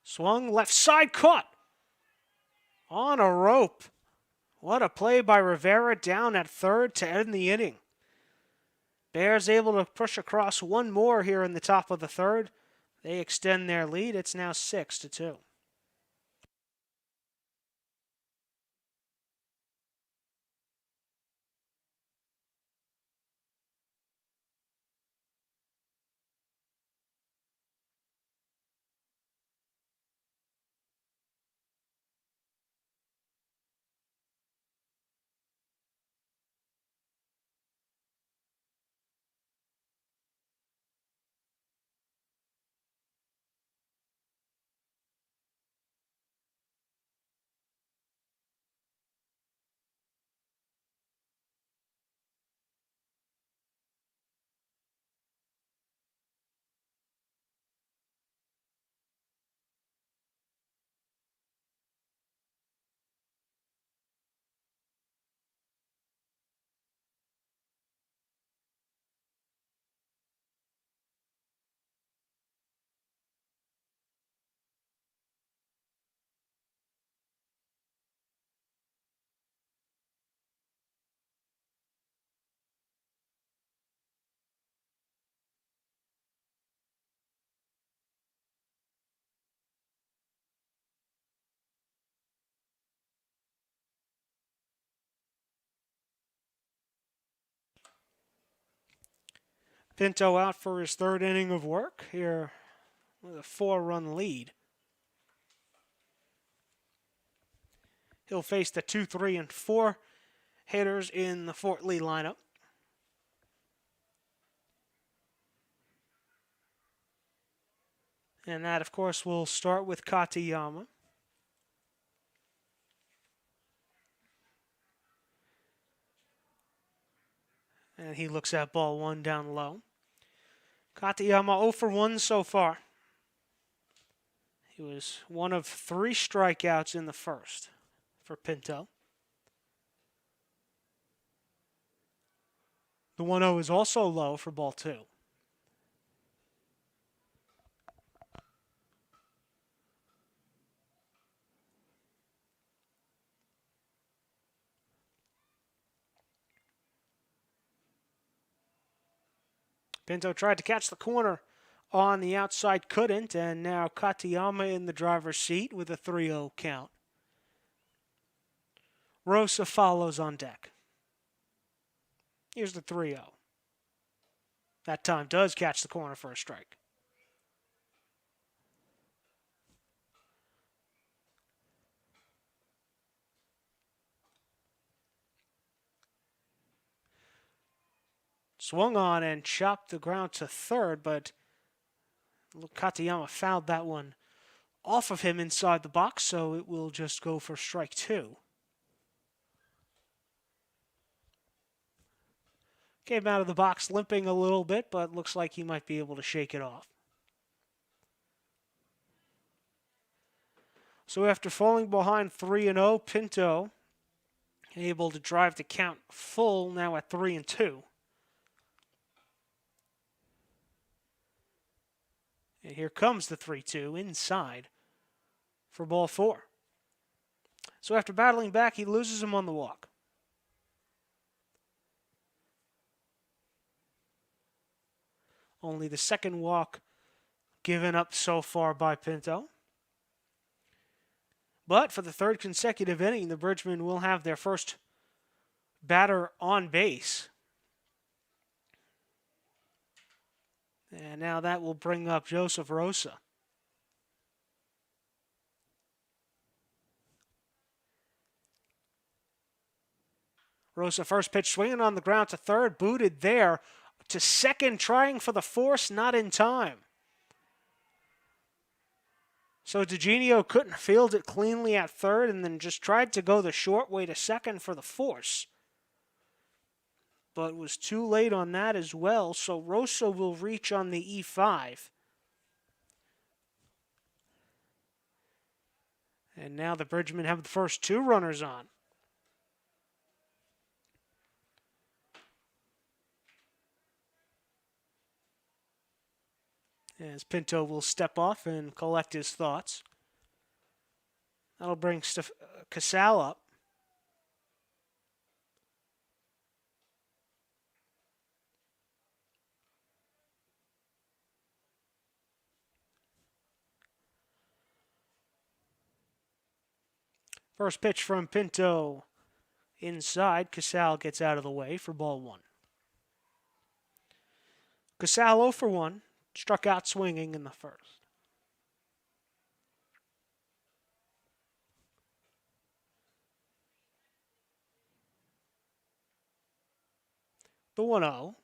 [SPEAKER 1] Swung left side, caught on a rope. What a play by Rivera down at third to end the inning. Bears able to push across one more here in the top of the third. They extend their lead. It's now 6-2. Pinto out for his third inning of work here with a 4-run lead. He'll face the 2, 3, and 4 hitters in the Fort Lee lineup. And that, of course, will start with Katayama. And he looks at ball one down low. Katayama 0 for 1 so far. He was one of 3 strikeouts in the first for Pinto. The 1-0 is also low for ball 2. Pinto tried to catch the corner on the outside, couldn't, and now Katayama in the driver's seat with a 3-0 count. Rosa follows on deck. Here's the 3-0. That time does catch the corner for a strike. Swung on and chopped the ground to third, but Katayama fouled that one off of him inside the box, so it will just go for strike 2. Came out of the box limping a little bit, but looks like he might be able to shake it off. So after falling behind 3-0, Pinto able to drive the count full, now at 3-2. And here comes the 3-2 inside for ball 4. So after battling back, he loses him on the walk. Only the second walk given up so far by Pinto. But for the third consecutive inning, the Bridgemen will have their first batter on base. And now that will bring up Joseph Rosa. Rosa first pitch swinging on the ground to third, booted there to second, trying for the force, not in time. So DeGenio couldn't field it cleanly at third and then just tried to go the short way to second for the force. But was too late on that as well, so Rosa will reach on the E5. And now the Bridgemen have the first two runners on. As Pinto will step off and collect his thoughts. That'll bring Casal up. First pitch from Pinto inside. Casal gets out of the way for ball one. Casal 0 for 1, struck out swinging in the first. The 1-0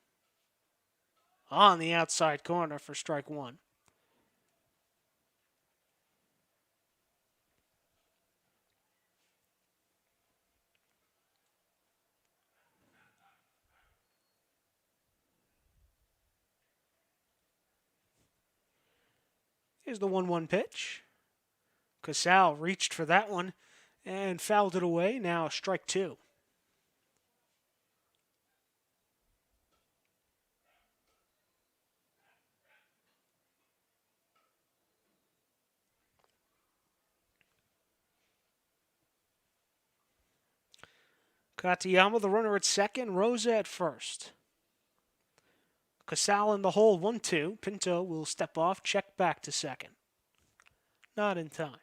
[SPEAKER 1] on the outside corner for strike one. Here's the 1-1 pitch. Casal reached for that one and fouled it away. Now strike two. Katayama, the runner at second. Rosa at first. Casal in the hole, 1-2. Pinto will step off, check back to second. Not in time.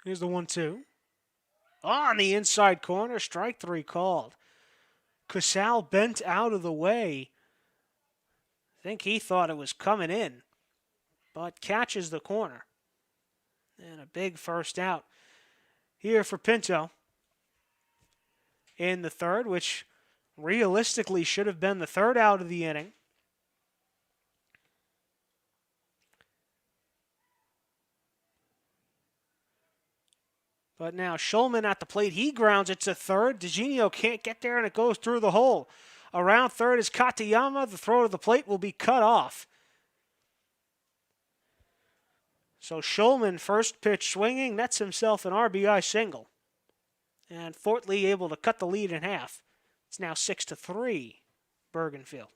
[SPEAKER 1] Here's the 1-2. On the inside corner, strike three called. Casal bent out of the way. I think he thought it was coming in, but catches the corner. And a big first out here for Pinto in the third, which realistically should have been the third out of the inning. But now Schulman at the plate. He grounds it to third. DeGinio can't get there, and it goes through the hole. Around third is Katayama. The throw to the plate will be cut off. So Schulman, first pitch swinging, nets himself an RBI single. And Fort Lee able to cut the lead in half. It's now 6-3, Bergenfield.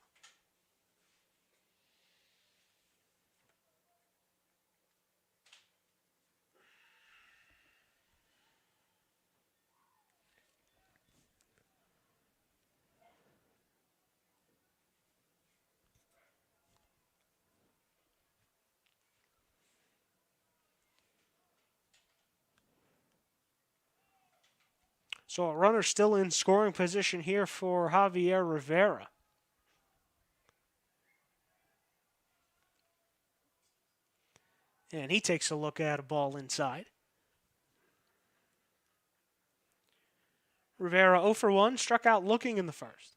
[SPEAKER 1] So a runner still in scoring position here for Javier Rivera. And he takes a look at a ball inside. Rivera 0 for 1, struck out looking in the first.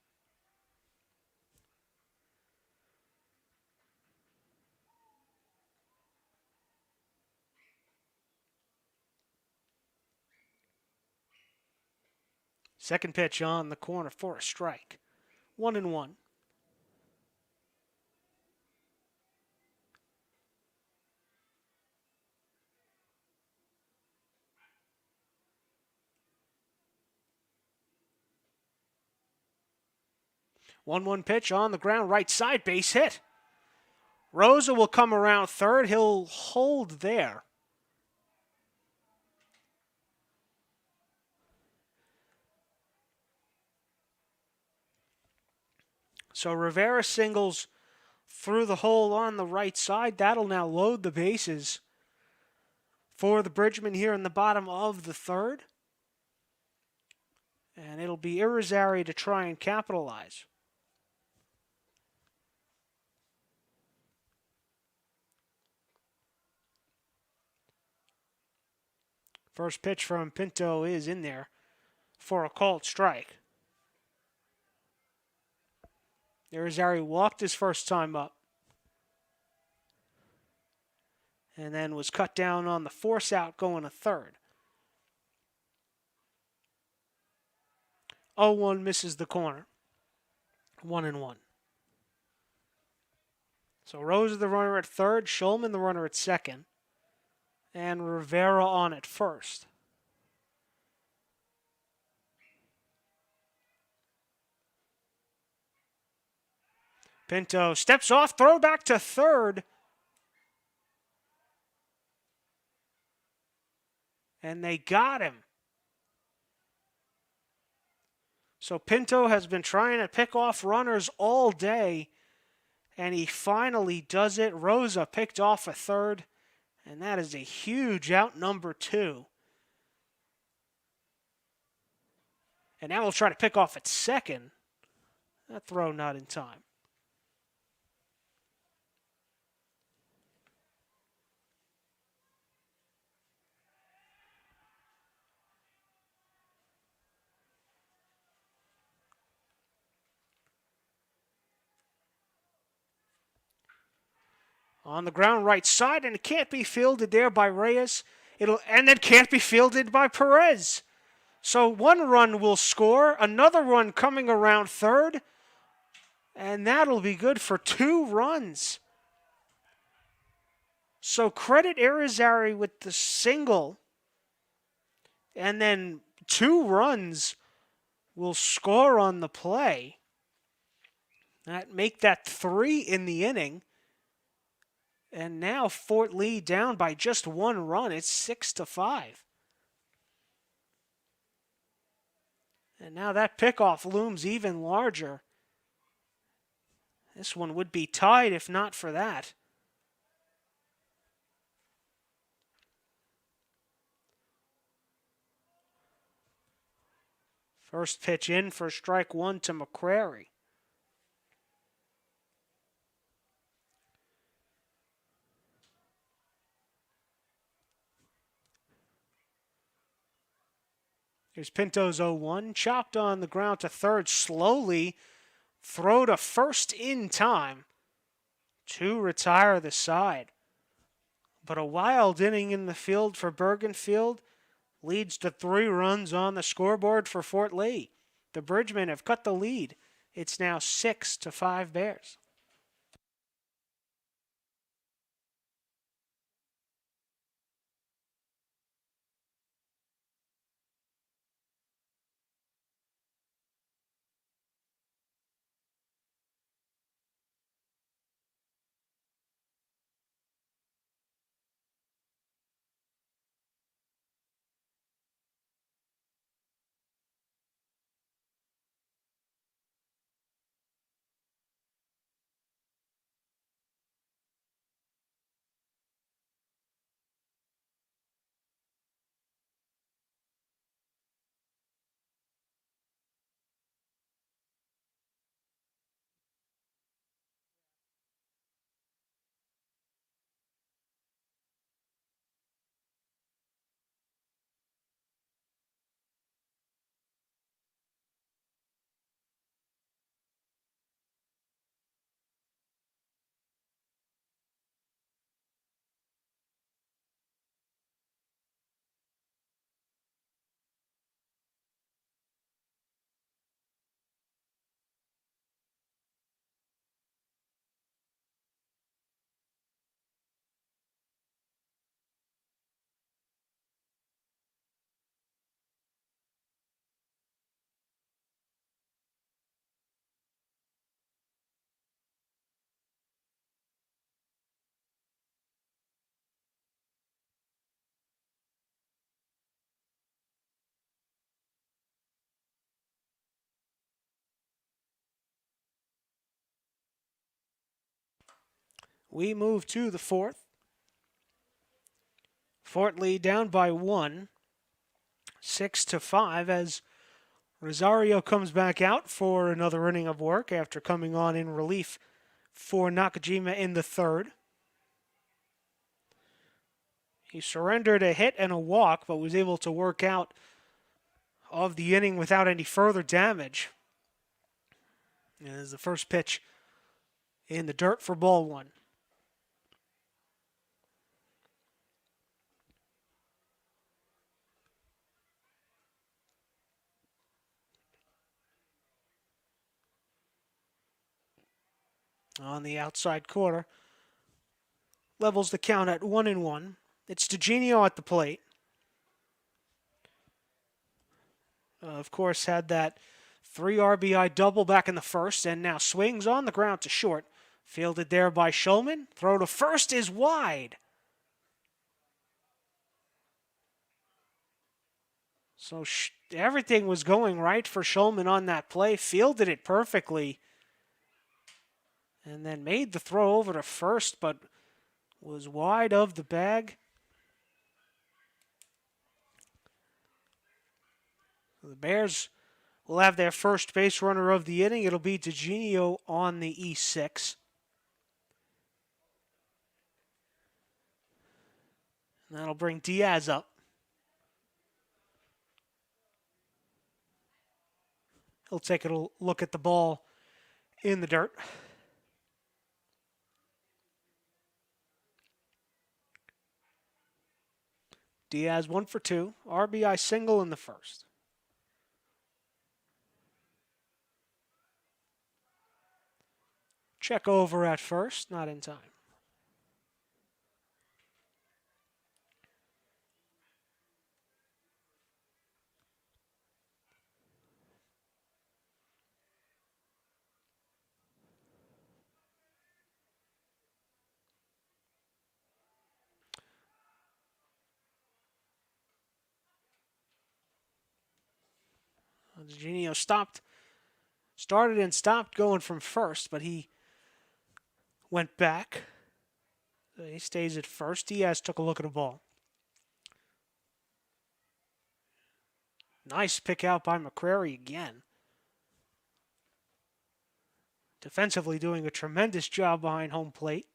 [SPEAKER 1] Second pitch on the corner for a strike. 1-1. One pitch on the ground, right side, base hit. Rosa will come around third. He'll hold there. So Rivera singles through the hole on the right side. That'll now load the bases for the Bridgemen here in the bottom of the third. And it'll be Irizarry to try and capitalize. First pitch from Pinto is in there for a called strike. Irizarry walked his first time up. and then was cut down on the force out going to third. 0-1 misses the corner. 1-1. So Rosa the runner at third, Shulman the runner at second, and Rivera on at first. Pinto steps off, throw back to third. And they got him. So Pinto has been trying to pick off runners all day, and he finally does it. Rosa picked off a third, and that is a huge out, number 2. And now we'll try to pick off at second. That throw not in time. On the ground right side, and it can't be fielded there by Reyes. And it can't be fielded by Perez. So one run will score, another run coming around third, and that'll be good for 2 runs. So credit Irizarry with the single, and then 2 runs will score on the play. Make that 3 in the inning. And now Fort Lee down by just 1 run. It's 6-5. And now that pickoff looms even larger. This one would be tied if not for that. First pitch in for strike 1 to McCrary. Here's Pinto's 0-1. Chopped on the ground to third slowly. Throw to first in time to retire the side. But a wild inning in the field for Bergenfield leads to 3 runs on the scoreboard for Fort Lee. The Bridgemen have cut the lead. It's now 6-5 Bears. We move to the 4th. Fort Lee down by 1, 6-5 as Rosario comes back out for another inning of work after coming on in relief for Nakajima in the 3rd. He surrendered a hit and a walk, but was able to work out of the inning without any further damage. As the first pitch in the dirt for ball 1. on the outside corner. Levels the count at 1-1. It's DeGenio at the plate. Of course, had that 3 RBI double back in the first, and now swings on the ground to short. Fielded there by Shulman. Throw to first is wide. So everything was going right for Shulman on that play. Fielded it perfectly. And then made the throw over to first, but was wide of the bag. The Bears will have their first base runner of the inning. It'll be DeGenio on the E6. And that'll bring Diaz up. He'll take a look at the ball in the dirt. Diaz 1 for 2. RBI single in the first. Check over at first, not in time. DeGenio started and stopped going from first, but he went back. So he stays at first. Diaz took a look at the ball. Nice pick out by McCrary again. Defensively doing a tremendous job behind home plate.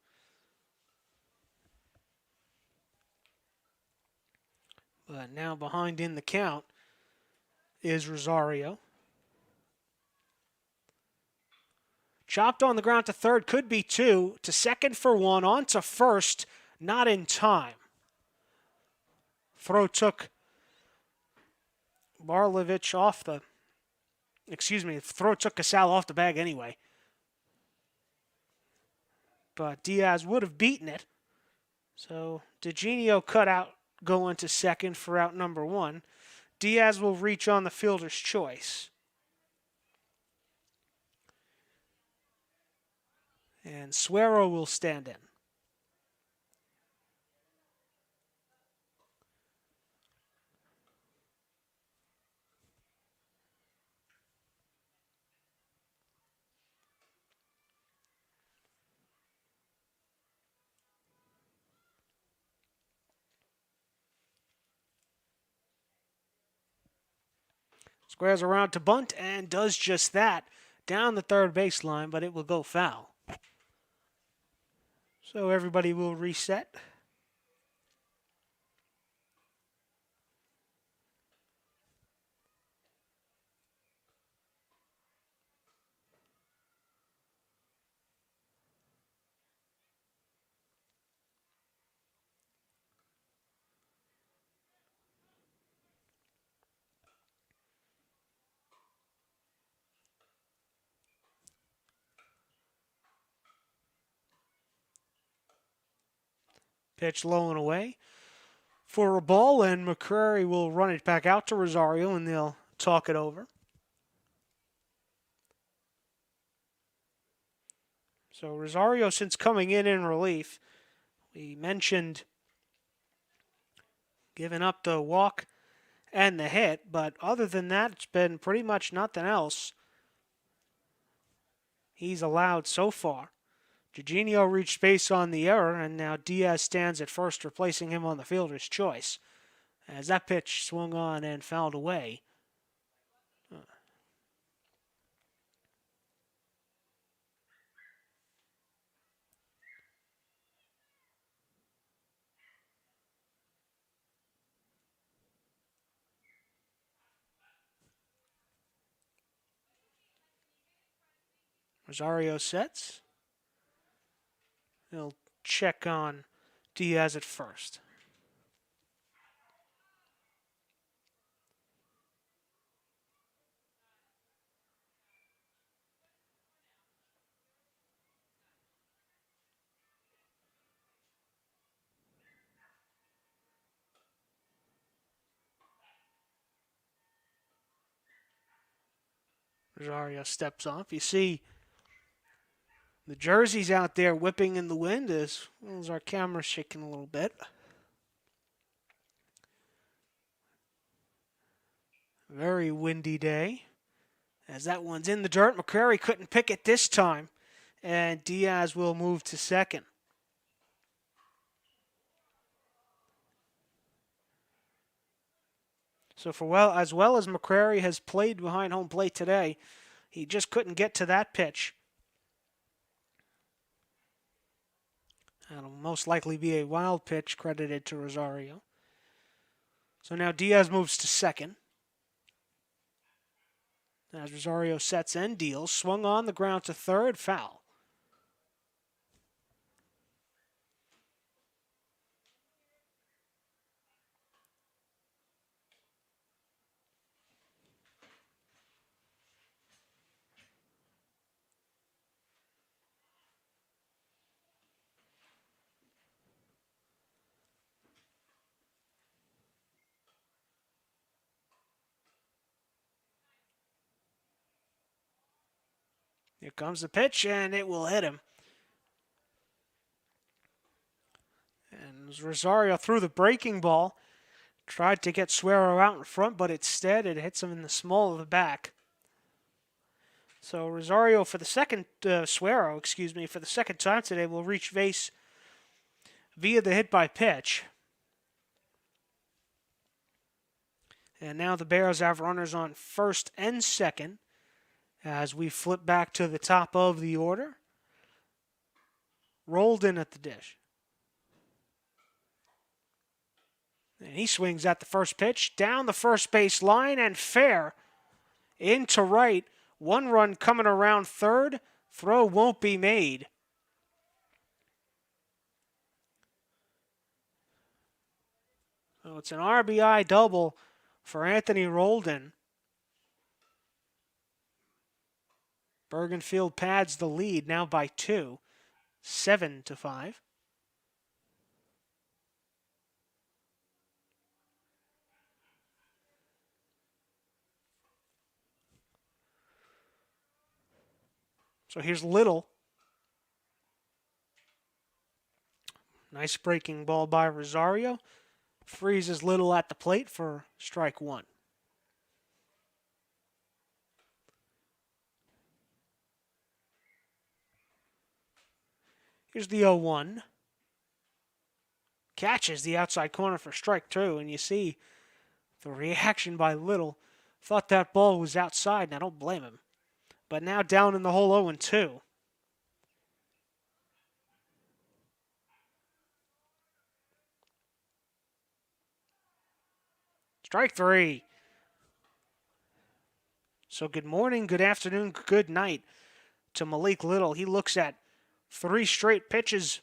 [SPEAKER 1] But now behind in the count is Rosario. Chopped on the ground to third, could be 2. To second for 1, on to first, not in time. Throw took Barlovich off the... throw took Casal off the bag anyway. But Diaz would have beaten it. So DeGenio cut out going to second for out number 1. Diaz will reach on the fielder's choice. And Suero will stand in. Squares around to bunt and does just that down the third baseline, but it will go foul. So everybody will reset. Pitch low and away for a ball, and McCrary will run it back out to Rosario, and they'll talk it over. So Rosario, since coming in relief, we mentioned giving up the walk and the hit, but other than that, it's been pretty much nothing else he's allowed so far. Eugenio reached base on the error, and now Diaz stands at first, replacing him on the fielder's choice. As that pitch swung on and fouled away. Rosario sets. He'll check on Diaz at first. Rosario steps off. You see the jerseys out there whipping in the wind as well as our camera shaking a little bit. Very windy day. As that one's in the dirt, McCrary couldn't pick it this time, and Diaz will move to second. So as well as McCrary has played behind home plate today, he just couldn't get to that pitch. That'll most likely be a wild pitch credited to Rosario. So now Diaz moves to second. As Rosario sets and deals, swung on the ground to third, foul. Here comes the pitch, and it will hit him. And Rosario threw the breaking ball, tried to get Suero out in front, but instead it hits him in the small of the back. So Rosario for the second, Suero, excuse me, for the second time today will reach base via the hit by pitch. And now the Bears have runners on first and second as we flip back to the top of the order. Rolled in at the dish. And he swings at the first pitch, down the first base line, and fair into right. One run coming around third. Throw won't be made. So it's an RBI double for Anthony Roldan. Bergenfield pads the lead now by 2, 7-5. So here's Little. Nice breaking ball by Rosario. Freezes Little at the plate for strike one. Here's the 0-1. Catches the outside corner for strike two, and you see the reaction by Little. Thought that ball was outside, and I don't blame him. But now down in the hole 0-2. Strike three. So good morning, good afternoon, good night to Malik Little. He looks at 3 straight pitches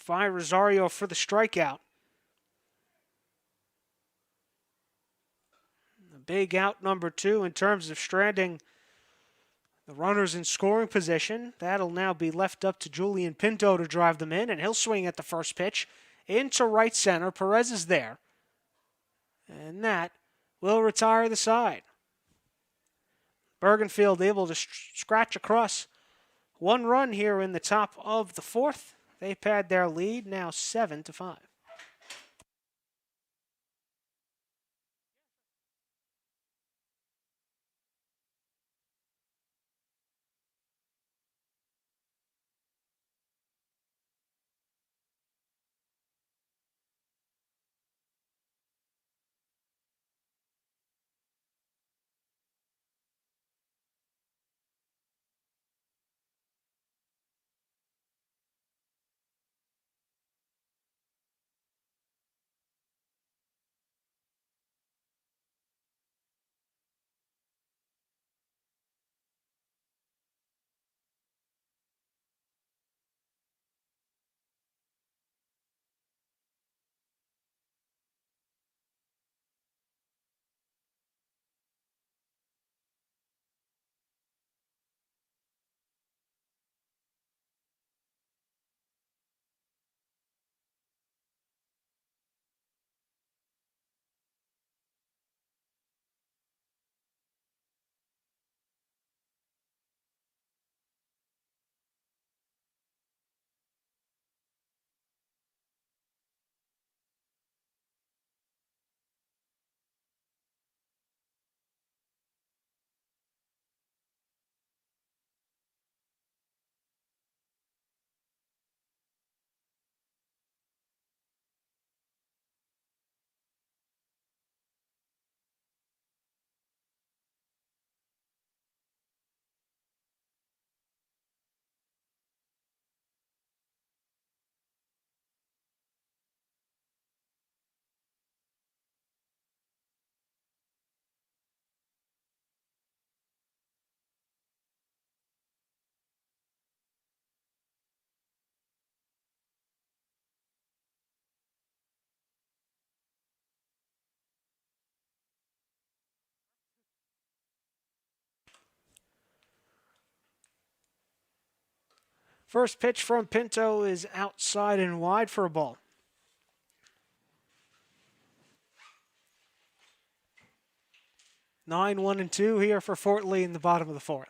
[SPEAKER 1] by Rosario for the strikeout. The big out number 2 in terms of stranding the runners in scoring position. That'll now be left up to Julian Pinto to drive them in, and he'll swing at the first pitch into right center. Perez is there, and that will retire the side. Bergenfield able to scratch across 1 run here in the top of the 4th. They pad their lead now 7-5. First pitch from Pinto is outside and wide for a ball. 9-1-2 here for Fort Lee in the bottom of the fourth.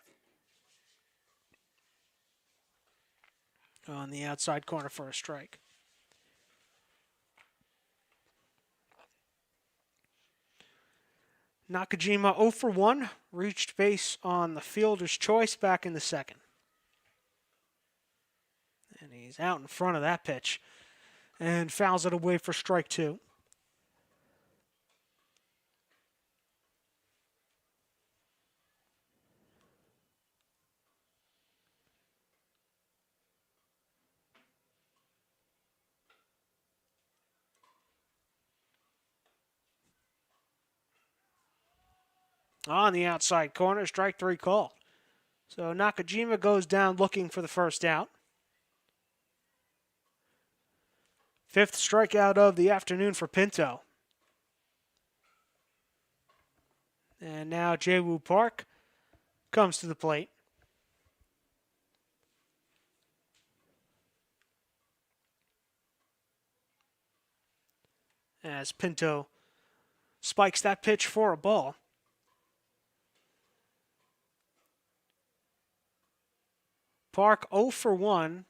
[SPEAKER 1] On the outside corner for a strike. Nakajima 0 for 1, reached base on the fielder's choice back in the second. And he's out in front of that pitch and fouls it away for strike 2. On the outside corner, strike 3 call. So Nakajima goes down looking for the first out. Fifth strikeout of the afternoon for Pinto. And now Jaewoo Park comes to the plate. As Pinto spikes that pitch for a ball. Park 0 for 1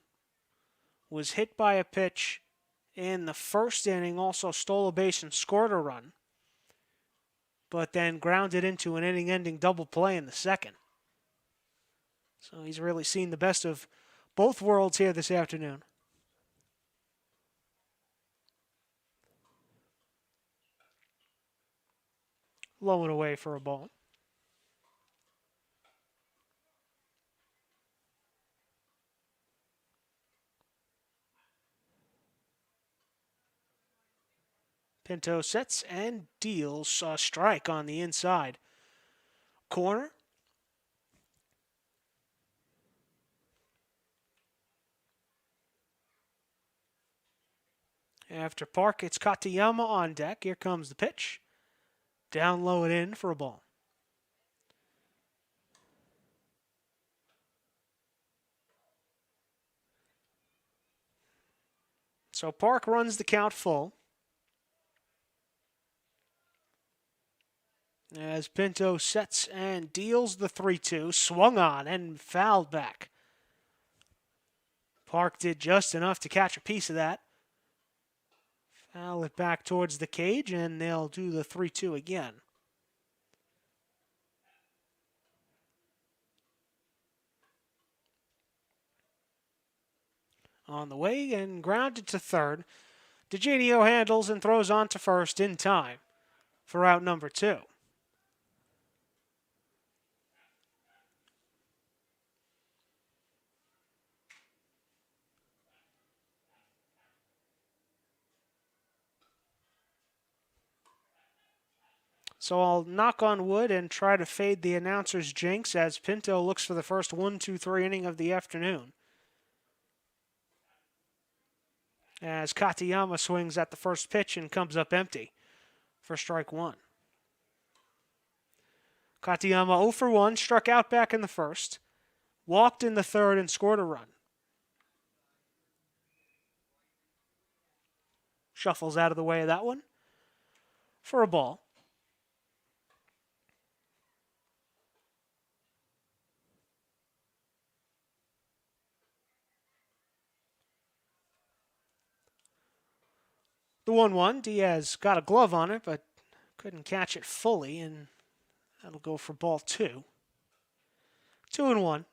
[SPEAKER 1] was hit by a pitch in the first inning, also stole a base and scored a run, but then grounded into an inning-ending double play in the second. So he's really seen the best of both worlds here this afternoon. Low and away for a ball. Pinto sets and deals a strike on the inside corner. After Park, it's Katayama on deck. Here comes the pitch. Down low and in for a ball. So Park runs the count full. As Pinto sets and deals the 3-2, swung on and fouled back. Park did just enough to catch a piece of that. Foul it back towards the cage, and they'll do the 3-2 again. On the way and grounded to third. DeGenio handles and throws on to first in time for out number 2. So I'll knock on wood and try to fade the announcer's jinx as Pinto looks for the first 1-2-3 inning of the afternoon. As Katayama swings at the first pitch and comes up empty for strike 1. Katayama 0 for 1, struck out back in the first, walked in the third and scored a run. Shuffles out of the way of that one for a ball. The 1-1, Diaz got a glove on it, but couldn't catch it fully, and that'll go for ball 2. 2-1.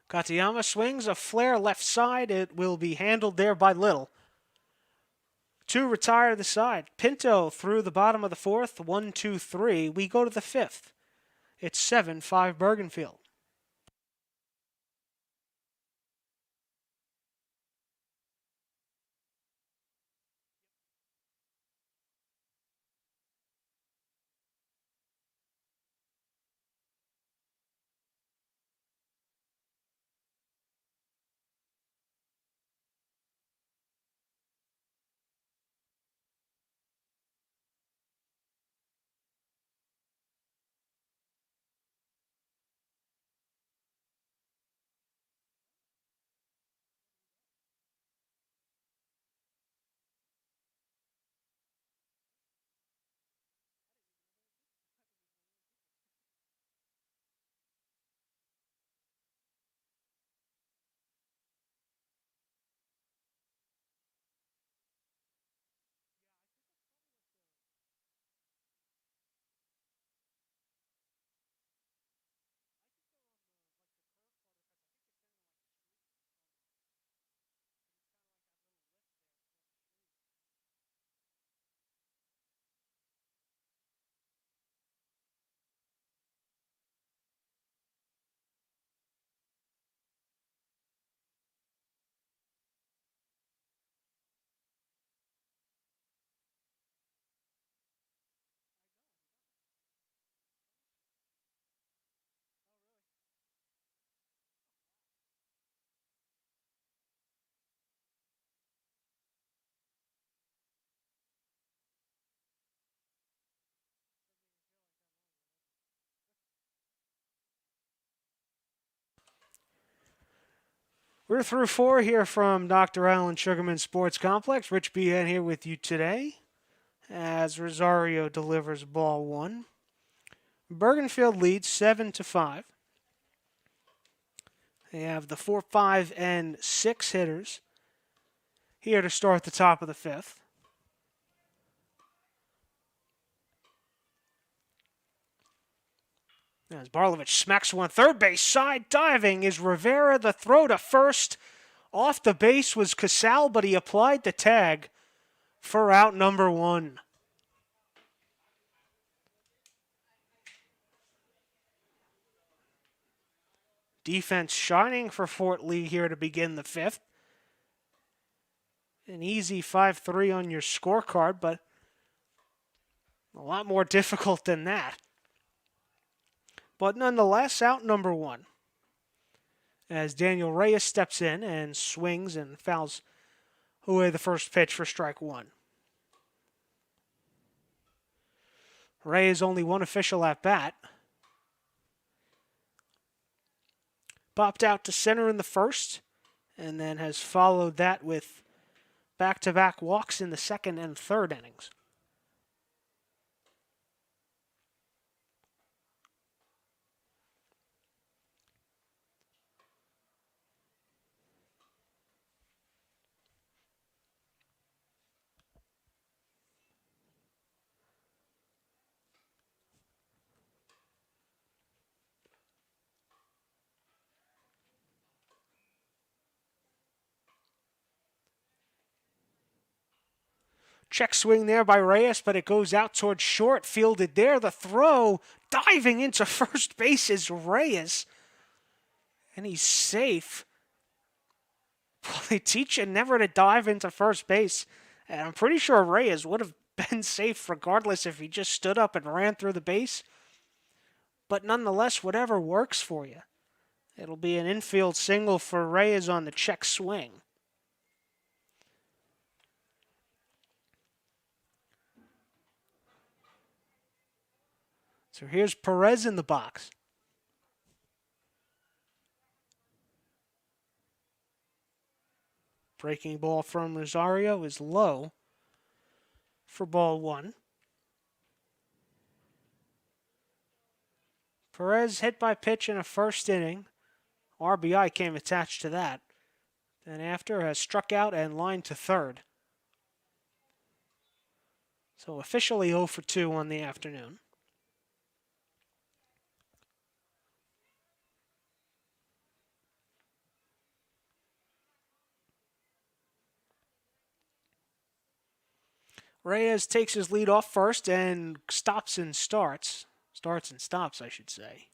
[SPEAKER 1] Katayama swings a flare left side. It will be handled there by Little. 2 retire the side. Pinto through the bottom of the fourth. 1-2-3. We go to the fifth. It's 7-5 Bergenfield. We're through 4 here from Dr. Allen Sugarman Sports Complex. Rich Behan here with you today as Rosario delivers ball 1. Bergenfield leads 7-5. They have the 4, 5, and 6 hitters here to start the top of the 5th. As Barlovich smacks one third base side, diving is Rivera. The throw to first. Off the base was Casal, but he applied the tag for out number 1. Defense shining for Fort Lee here to begin the 5th. An easy 5-3 on your scorecard, but a lot more difficult than that. But nonetheless, out number 1. As Daniel Reyes steps in and swings and fouls away the first pitch for strike 1. Reyes only one official at bat. Popped out to center in the first, and then has followed that with back-to-back walks in the second and third innings. Check swing there by Reyes, but it goes out towards short, fielded there. The throw, diving into first base is Reyes, and he's safe. Well, they teach you never to dive into first base, and I'm pretty sure Reyes would have been safe regardless if he just stood up and ran through the base. But nonetheless, whatever works for you. It'll be an infield single for Reyes on the check swing. So here's Perez in the box. Breaking ball from Rosario is low for ball 1. Perez hit by pitch in a first inning. RBI came attached to that. Then after has struck out and lined to third. So officially 0 for 2 on the afternoon. Reyes takes his lead off first and stops and starts. Starts and stops, I should say.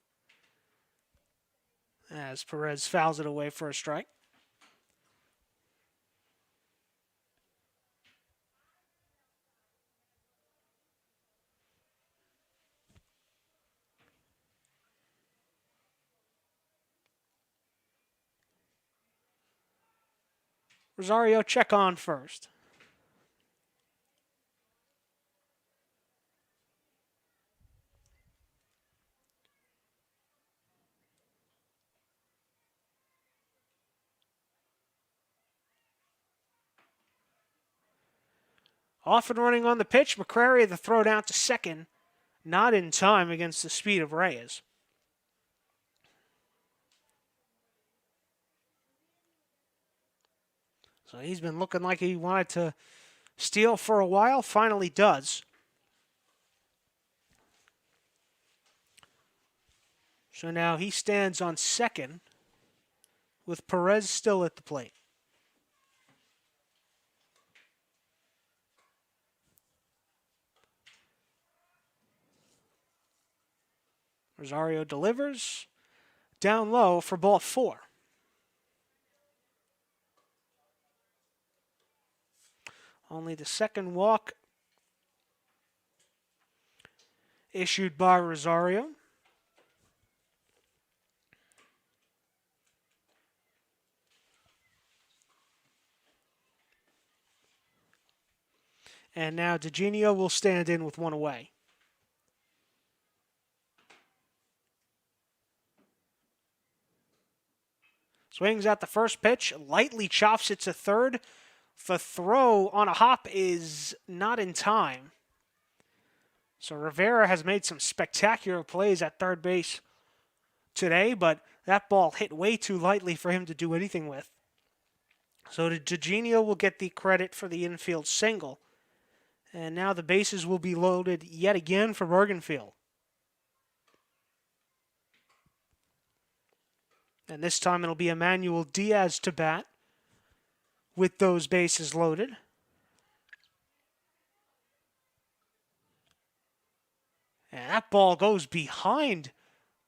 [SPEAKER 1] As Perez fouls it away for a strike. Rosario check on first. Off and running on the pitch, McCrary the throw down to second. Not in time against the speed of Reyes. So he's been looking like he wanted to steal for a while. Finally does. So now he stands on second with Perez still at the plate. Rosario delivers down low for ball 4. Only the second walk issued by Rosario. And now DeGenio will stand in with one away. Swings at the first pitch, lightly chops it to third. The throw on a hop is not in time. So Rivera has made some spectacular plays at third base today, but that ball hit way too lightly for him to do anything with. So DeGenio will get the credit for the infield single. And now the bases will be loaded yet again for Bergenfield. And this time it'll be Emmanuel Diaz to bat with those bases loaded. And that ball goes behind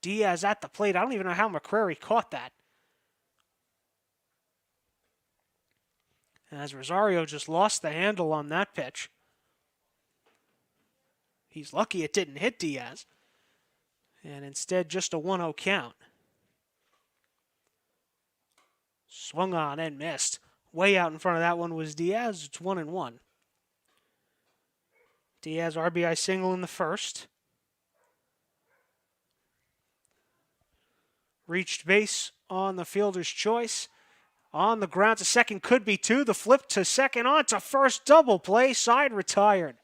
[SPEAKER 1] Diaz at the plate. I don't even know how McCrary caught that. As Rosario just lost the handle on that pitch. He's lucky it didn't hit Diaz. And instead just a 1-0 count. Swung on and missed. Way out in front of that one was Diaz. It's 1-1. Diaz RBI single in the first. Reached base on the fielder's choice. On the ground to second, could be two. The flip to second, on to first, double play, side retired.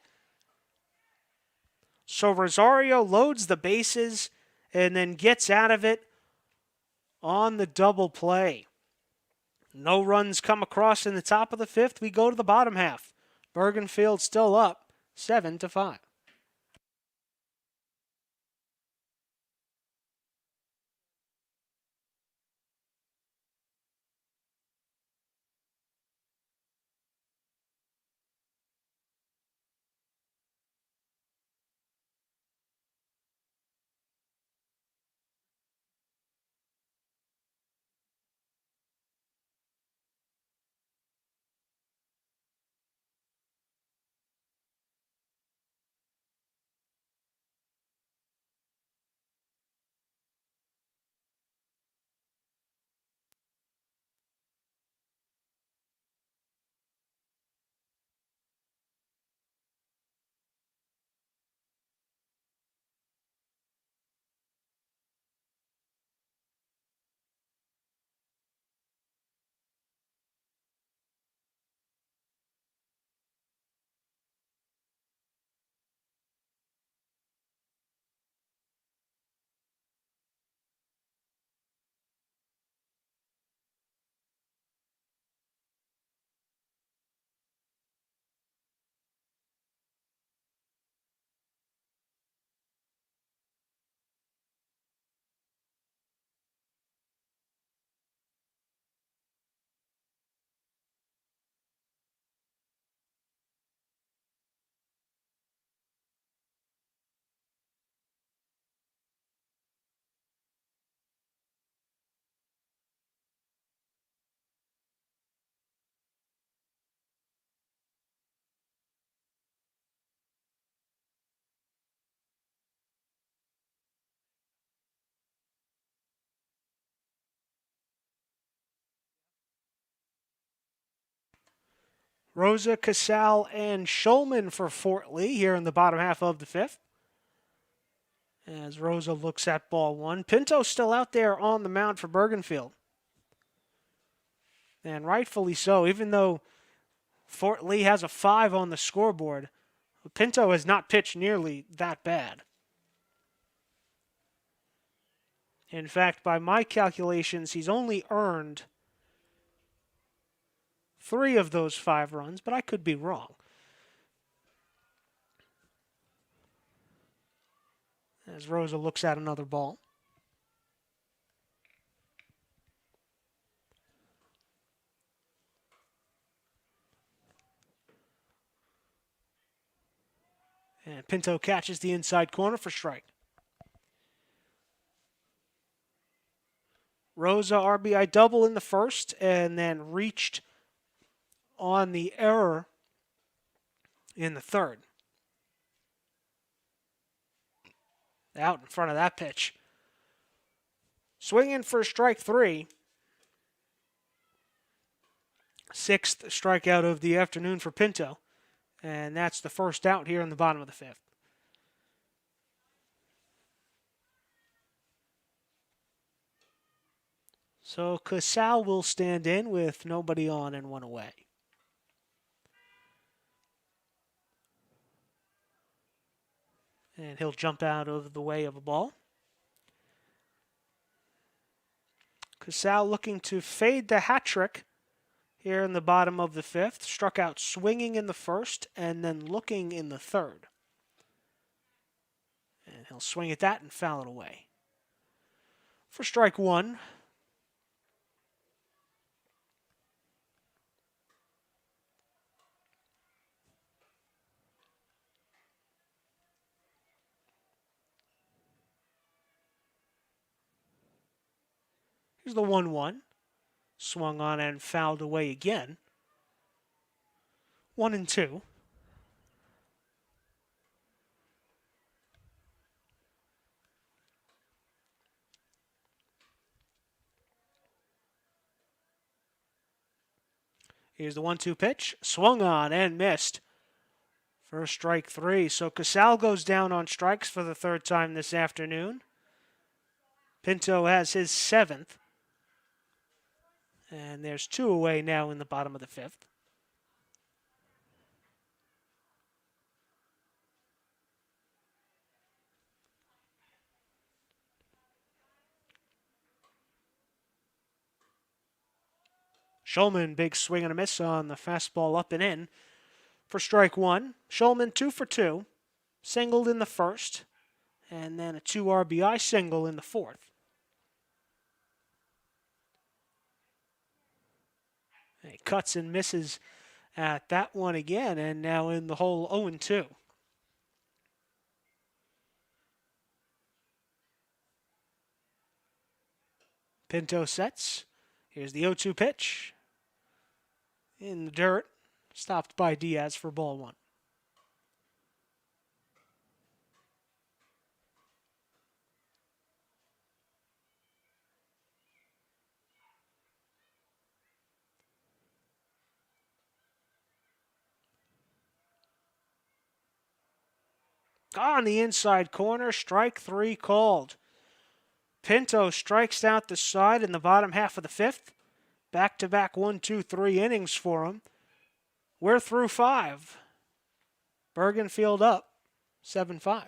[SPEAKER 1] So Rosario loads the bases and then gets out of it on the double play. No runs come across in the top of the fifth. We go to the bottom half. Bergenfield still up 7-5. Rosa, Casal, and Schulman for Fort Lee here in the bottom half of the fifth. As Rosa looks at ball one. Pinto still out there on the mound for Bergenfield. And rightfully so, even though Fort Lee has a 5 on the scoreboard, Pinto has not pitched nearly that bad. In fact, by my calculations, he's only earned 3 of those 5 runs, but I could be wrong. As Rosa looks at another ball. And Pinto catches the inside corner for strike. Rosa RBI double in the first and then reached on the error in the third. Out in front of that pitch. Swinging for strike 3. 6th strikeout of the afternoon for Pinto. And that's the first out here in the bottom of the fifth. So Casal will stand in with nobody on and one away. And he'll jump out of the way of a ball. Casal looking to fade the hat trick here in the bottom of the fifth. Struck out swinging in the first and then looking in the third. And he'll swing at that and foul it away. For strike one. Here's the 1-1. Swung on and fouled away again. 1-2. Here's the 1-2 pitch. Swung on and missed. For strike three. So Casal goes down on strikes for the third time this afternoon. Pinto has his seventh. And there's two away now in the bottom of the fifth. Shulman, big swing and a miss on the fastball up and in for strike one. Shulman 2 for 2. Singled in the first. And then a 2 RBI single in the fourth. He cuts and misses at that one again, and now in the hole 0-2. Pinto sets. Here's the 0-2 pitch. In the dirt. Stopped by Diaz for ball one. On the inside corner, strike three called. Pinto strikes out the side in the bottom half of the fifth. Back-to-back 1-2-3 innings for him. We're through 5. Bergenfield up 7-5.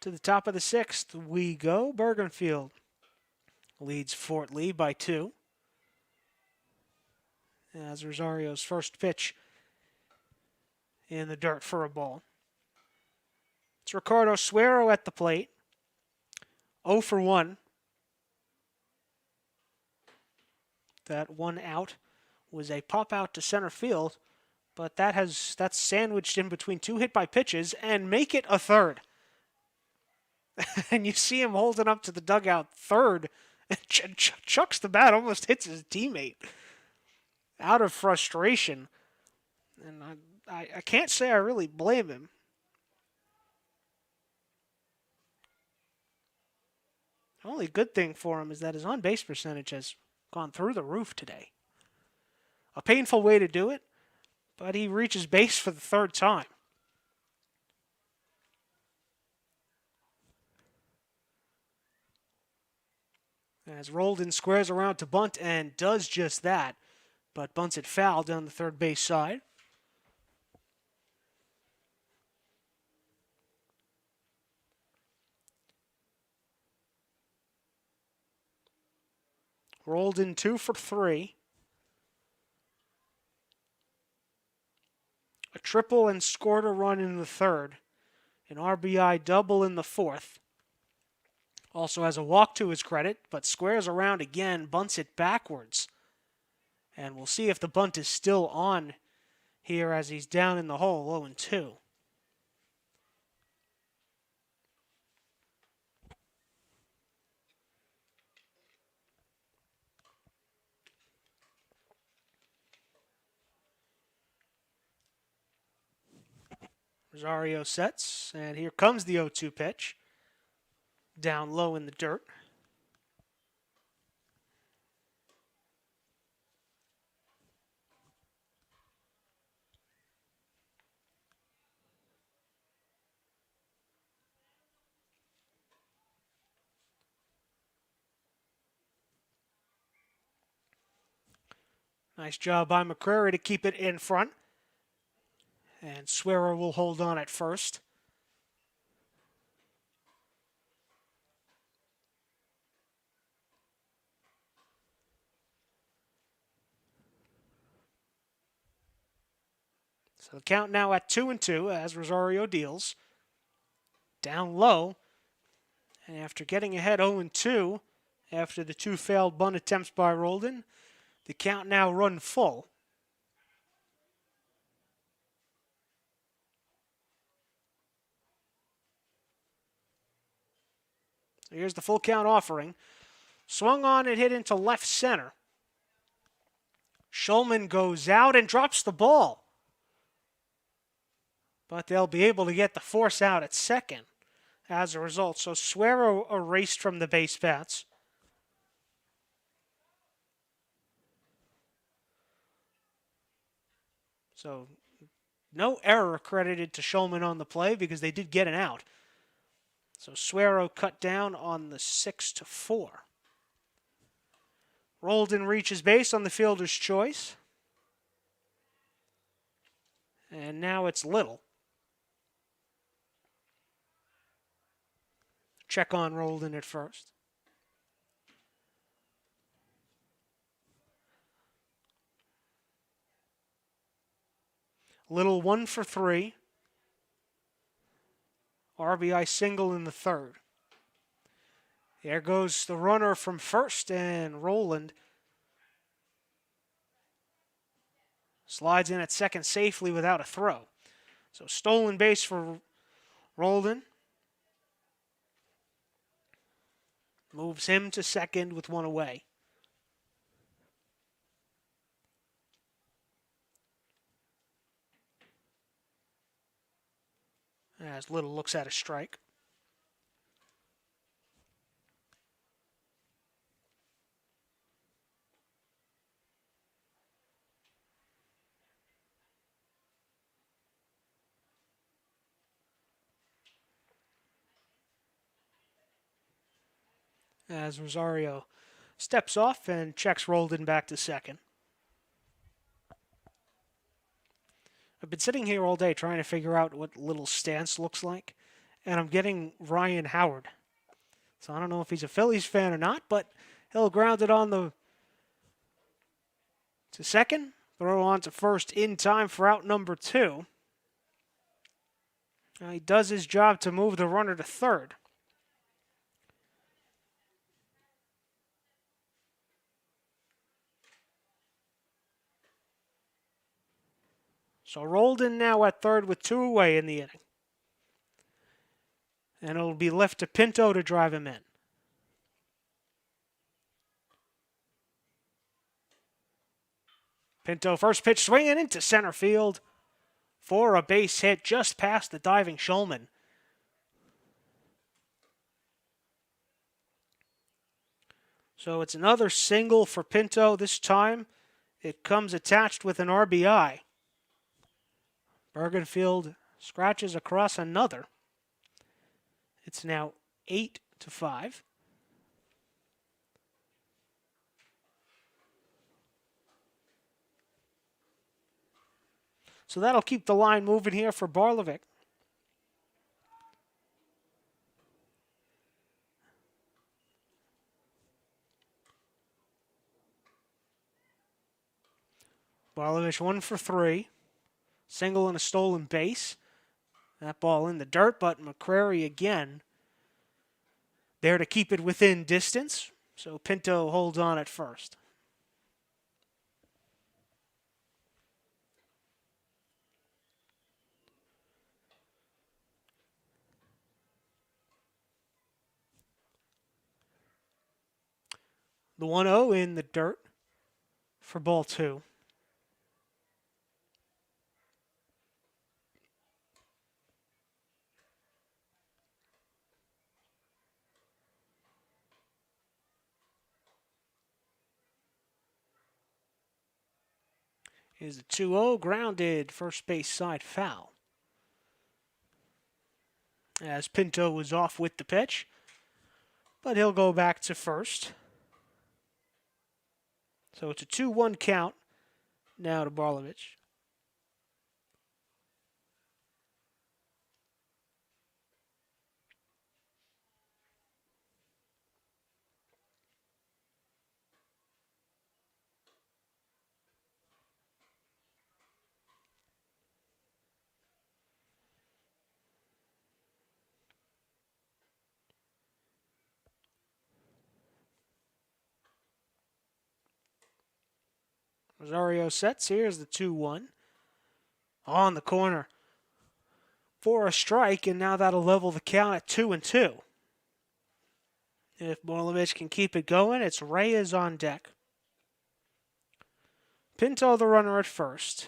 [SPEAKER 1] To the top of the sixth we go. Bergenfield leads Fort Lee by 2. As Rosario's first pitch in the dirt for a ball. It's Ricardo Suero at the plate. 0 for 1. That one out was a pop out to center field but that's sandwiched in between two hit by pitches and make it a third. And you see him holding up to the dugout third, and chucks the bat, almost hits his teammate out of frustration. And I can't say I really blame him. The only good thing for him is that his on-base percentage has gone through the roof today. A painful way to do it, but he reaches base for the third time. As Roldan squares around to bunt and does just that, but bunts it foul down the third base side. Roldan 2 for 3. A triple and scored a run in the third. An RBI double in the fourth. Also has a walk to his credit, but squares around again, bunts it backwards. And we'll see if the bunt is still on here as he's down in the hole, 0-2. Rosario sets, and here comes the 0-2 pitch. Down low in the dirt. Nice job by McCrary to keep it in front. And Swearer will hold on at first. So the count now at 2-2 as Rosario deals. Down low. And after getting ahead 0-2, after the two failed bunt attempts by Roldan, the count now run full. So here's the full count offering. Swung on and hit into left center. Shulman goes out and drops the ball. But they'll be able to get the force out at second as a result. So Suero erased from the base paths. So no error credited to Shulman on the play because they did get an out. So Suero cut down on the 6-4. Roldan reaches base on the fielder's choice. And now it's Little. Check on Roldan at first. Little 1 for 3. RBI single in the third. There goes the runner from first, and Roland slides in at second safely without a throw. So stolen base for Roldan. Moves him to second with one away. As Little looks at a strike. As Rosario steps off and checks Roldan back to second. I've been sitting here all day trying to figure out what Little's stance looks like, and I'm getting Ryan Howard. So I don't know if he's a Phillies fan or not, but he'll ground it on to second, throw on to first in time for out number 2. He does his job to move the runner to third. So Roldan now at third with 2 away in the inning. And it'll be left to Pinto to drive him in. Pinto first pitch swinging into center field for a base hit just past the diving Shulman. So it's another single for Pinto. This time it comes attached with an RBI. Bergenfield scratches across another. It's now 8-5. So that'll keep the line moving here for Barlovic. Barlovic 1 for 3. Single and a stolen base. That ball in the dirt, but McCrary again there to keep it within distance. So Pinto holds on at first. The 1-0 in the dirt for ball 2. Is the 2-0 grounded first base side foul. As Pinto was off with the pitch, but he'll go back to first. So it's a 2-1 count now to Barlovic. Rosario sets. Here's the 2-1. On the corner for a strike, and now that'll level the count at 2-2. If Barlovic can keep it going, it's Reyes on deck. Pinto the runner at first.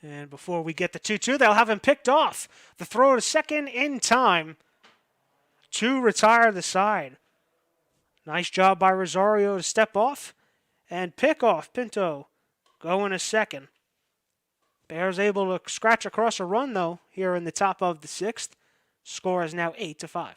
[SPEAKER 1] And before we get the 2-2, they'll have him picked off. The throw to second in time to retire the side. Nice job by Rosario to step off and pick off Pinto going to second. Bears able to scratch across a run, though, here in the top of the 6th. Score is now 8-5.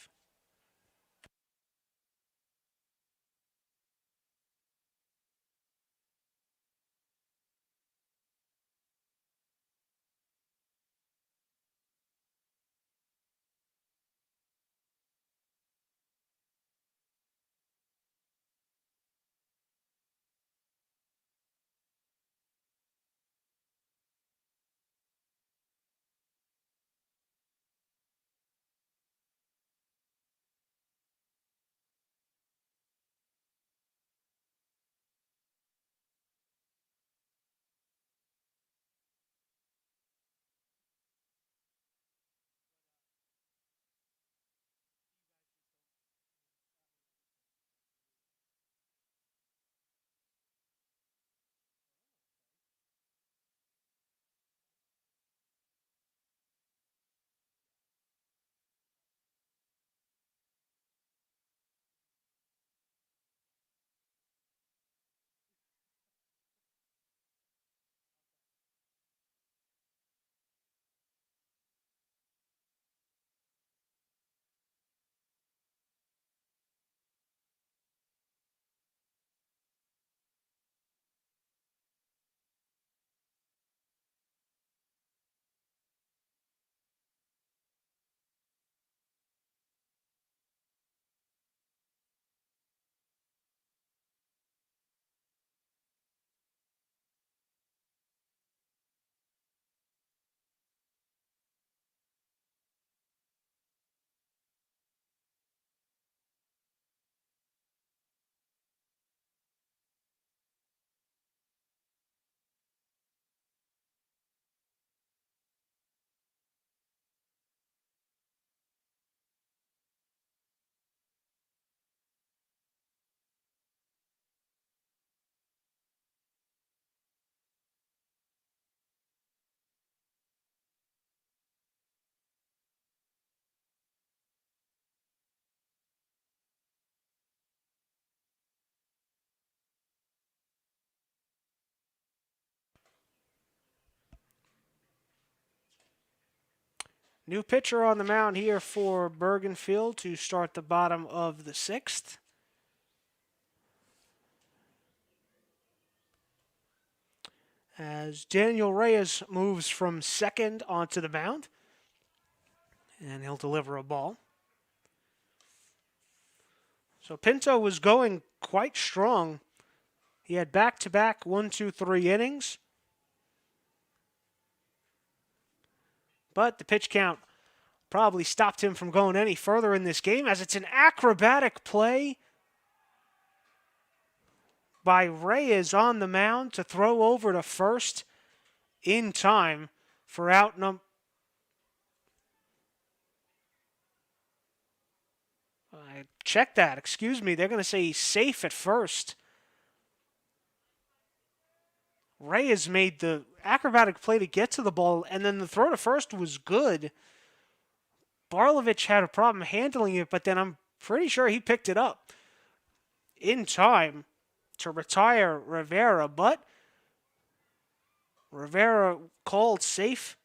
[SPEAKER 1] New pitcher on the mound here for Bergenfield to start the bottom of the sixth. As Daniel Reyes moves from second onto the mound, and he'll deliver a ball. So Pinto was going quite strong. He had back-to-back 1, 2, 3 innings. But the pitch count probably stopped him from going any further in this game, as it's an acrobatic play by Reyes on the mound to throw over to first in time for out number. I checked that. Excuse me. They're going to say he's safe at first. Reyes made the acrobatic play to get to the ball, and then the throw to first was good. Barlovich had a problem handling it, but then I'm pretty sure he picked it up in time to retire Rivera, but Rivera called safe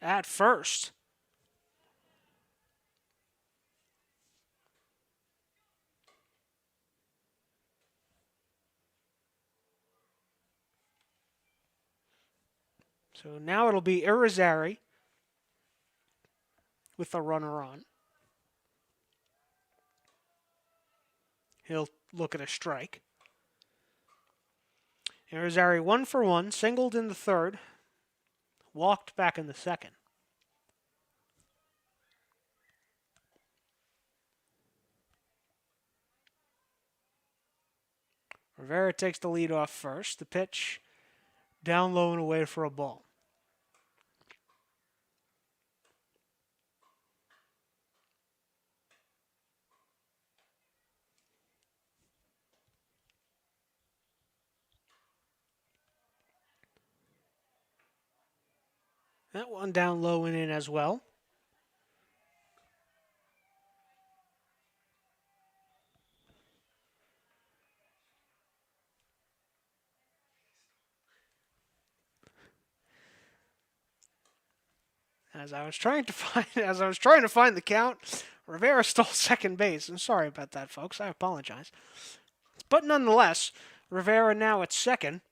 [SPEAKER 1] at first. So now it'll be Irizarry with a runner on. He'll look at a strike. Irizarry 1 for 1, singled in the third, walked back in the second. Rivera takes the lead off first. The pitch down low and away for a ball. That one down low and in as well. As I was trying to find the count, Rivera stole second base. I'm sorry about that, folks. I apologize. But nonetheless, Rivera now at second.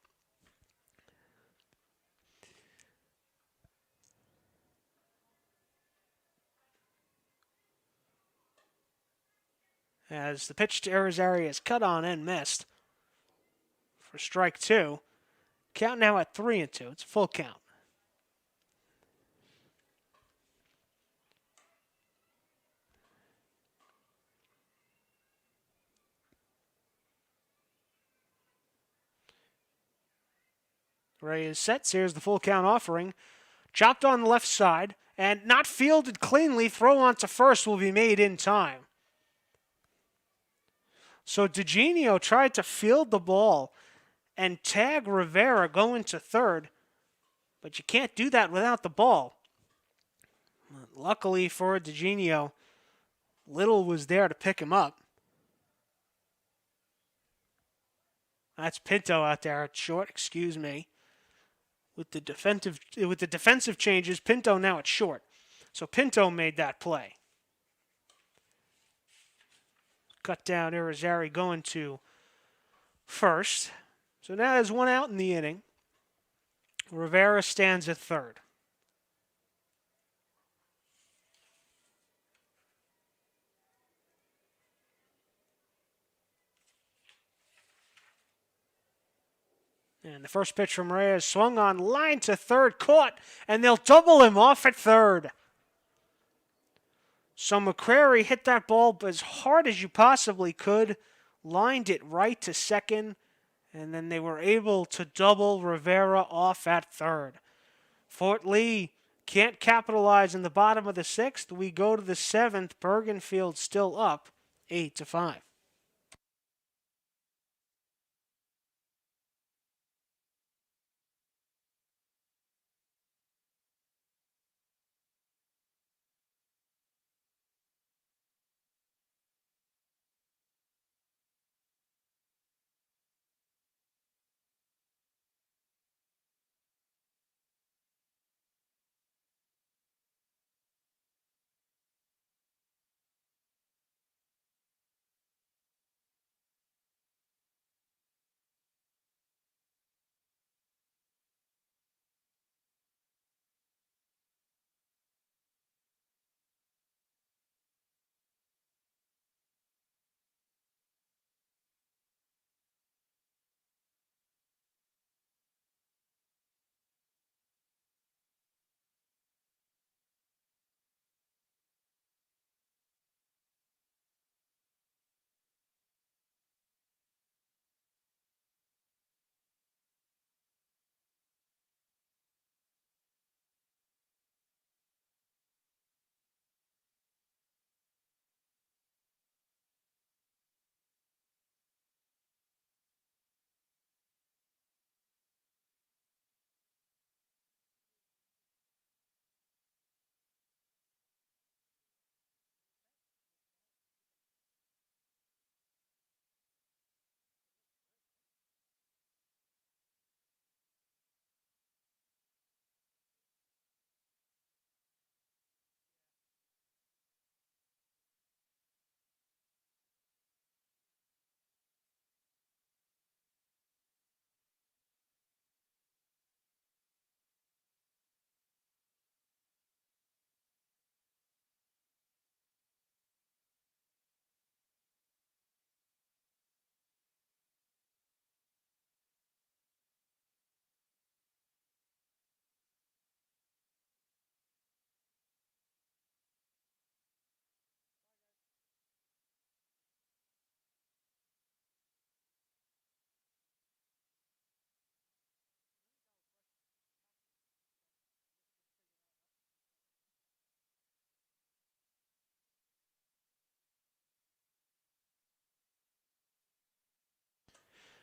[SPEAKER 1] As the pitch to Irizarry is cut on and missed for strike two. Count now at 3-2. It's a full count. Reyes sets. Here's the full count offering. Chopped on the left side and not fielded cleanly. Throw on to first will be made in time. So DeGenio tried to field the ball and tag Rivera going to third, but you can't do that without the ball. Luckily for DeGenio, Little was there to pick him up. That's Pinto out there at short, excuse me. With the defensive changes, Pinto now at short. So Pinto made that play. Cut down Irizarry going to first. So now there's one out in the inning. Rivera stands at third. And the first pitch from Reyes swung on, line to third, caught, and they'll double him off at third. So McCrary hit that ball as hard as you possibly could, lined it right to second, and then they were able to double Rivera off at third. Fort Lee can't capitalize in the bottom of the sixth. We go to the seventh. Bergenfield still up 8-5.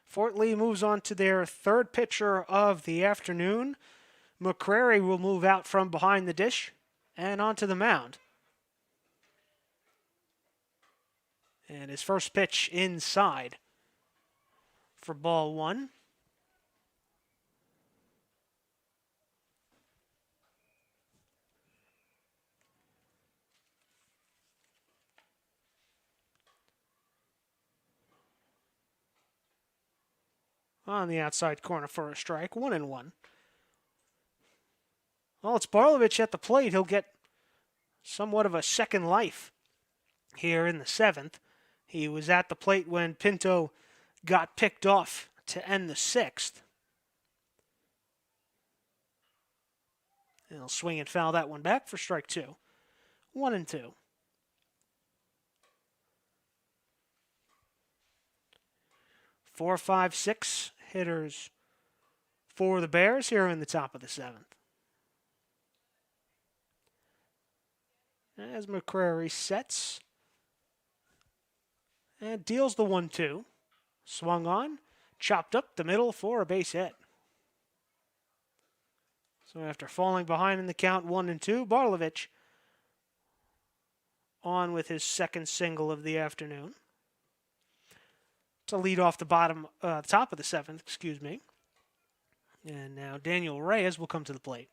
[SPEAKER 1] Fort Lee moves on to their third pitcher of the afternoon. McCrary will move out from behind the dish and onto the mound. And his first pitch inside for ball one. On the outside corner for a strike, 1-1. Well, it's Barlovich at the plate. He'll get somewhat of a second life here in the seventh. He was at the plate when Pinto got picked off to end the sixth. And he'll swing and foul that one back for strike two. 1-2. Four, five, six hitters for the Bears here in the top of the seventh. As McCrary sets and deals the 1-2. Swung on, chopped up the middle for a base hit. So after falling behind in the count 1-2, Barlovich on with his second single of the afternoon to lead off the top of the seventh, And now Daniel Reyes will come to the plate.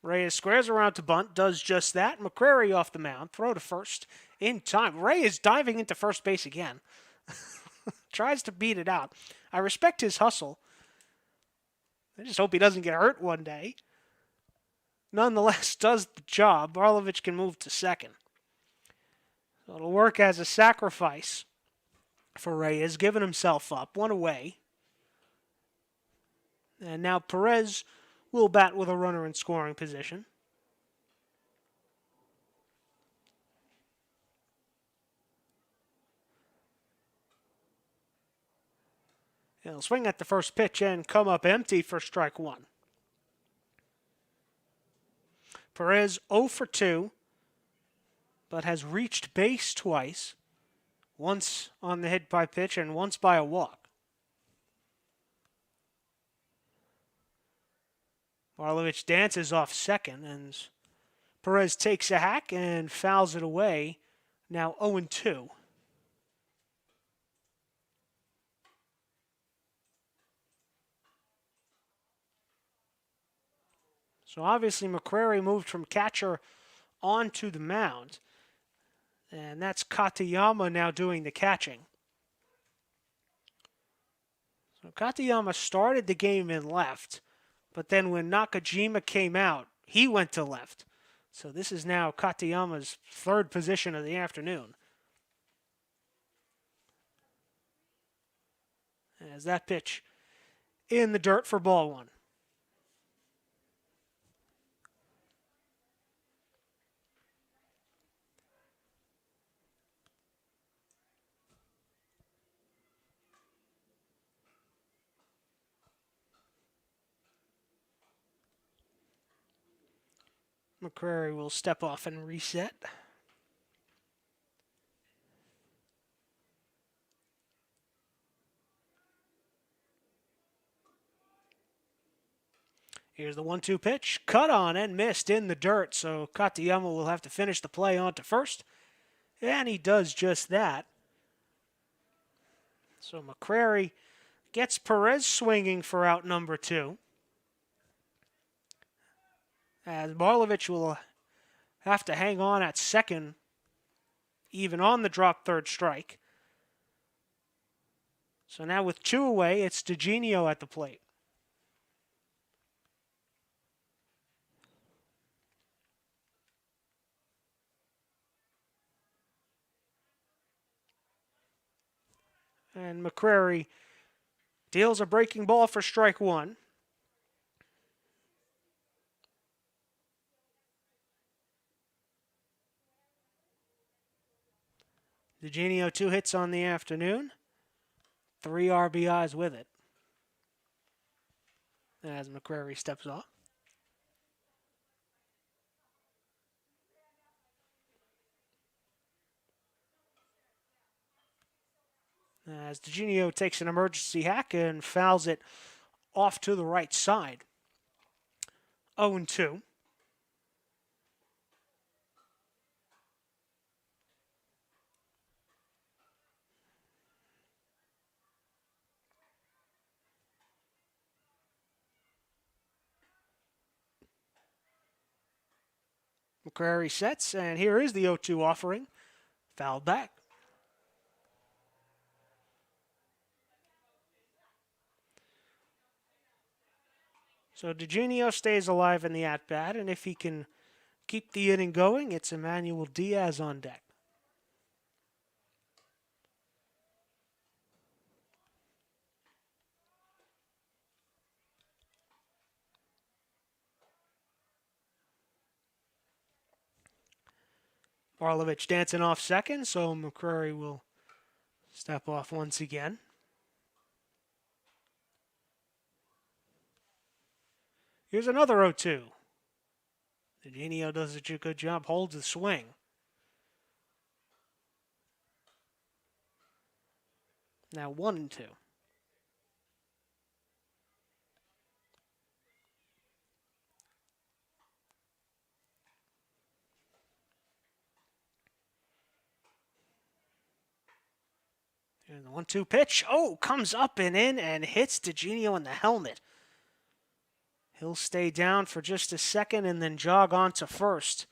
[SPEAKER 1] Reyes squares around to bunt, does just that. McCrary off the mound, throw to first in time. Reyes diving into first base again. Tries to beat it out. I respect his hustle. I just hope he doesn't get hurt one day. Nonetheless, does the job. Barlovich can move to second. So it'll work as a sacrifice for Reyes, giving himself up. One away. And now Perez will bat with a runner in scoring position. He'll swing at the first pitch and come up empty for strike one. Perez 0 for 2, but has reached base twice, once on the hit by pitch and once by a walk. Barlovich dances off second, and Perez takes a hack and fouls it away. Now 0-2. So obviously McCrary moved from catcher onto the mound. And that's Katayama now doing the catching. So Katayama started the game in left, but then when Nakajima came out, he went to left. So this is now Katayama's third position of the afternoon. As that pitch in the dirt for ball one. McCrary will step off and reset. Here's the 1-2 pitch. Cut on and missed in the dirt, so Katayama will have to finish the play on to first. And he does just that. So McCrary gets Perez swinging for out number 2. As Barlovich will have to hang on at second, even on the drop third strike. So now with 2 away, it's DeGenio at the plate. And McCrary deals a breaking ball for strike 1. DeGenio 2 hits on the afternoon. 3 RBIs with it. as McCrary steps off. As DeGenio takes an emergency hack and fouls it off to the right side. 0-2. McCrary sets, and here is the 0-2 offering. Fouled back. So DeGenio stays alive in the at-bat, and if he can keep the inning going, it's Emmanuel Diaz on deck. Barlovich dancing off second, so McCrary will step off once again. Here's another 0-2. DeGenio does a good job, holds the swing. Now 1-2. And the 1-2 pitch. Oh, comes up and in and hits DeGenio in the helmet. He'll stay down for just a second and then jog on to first.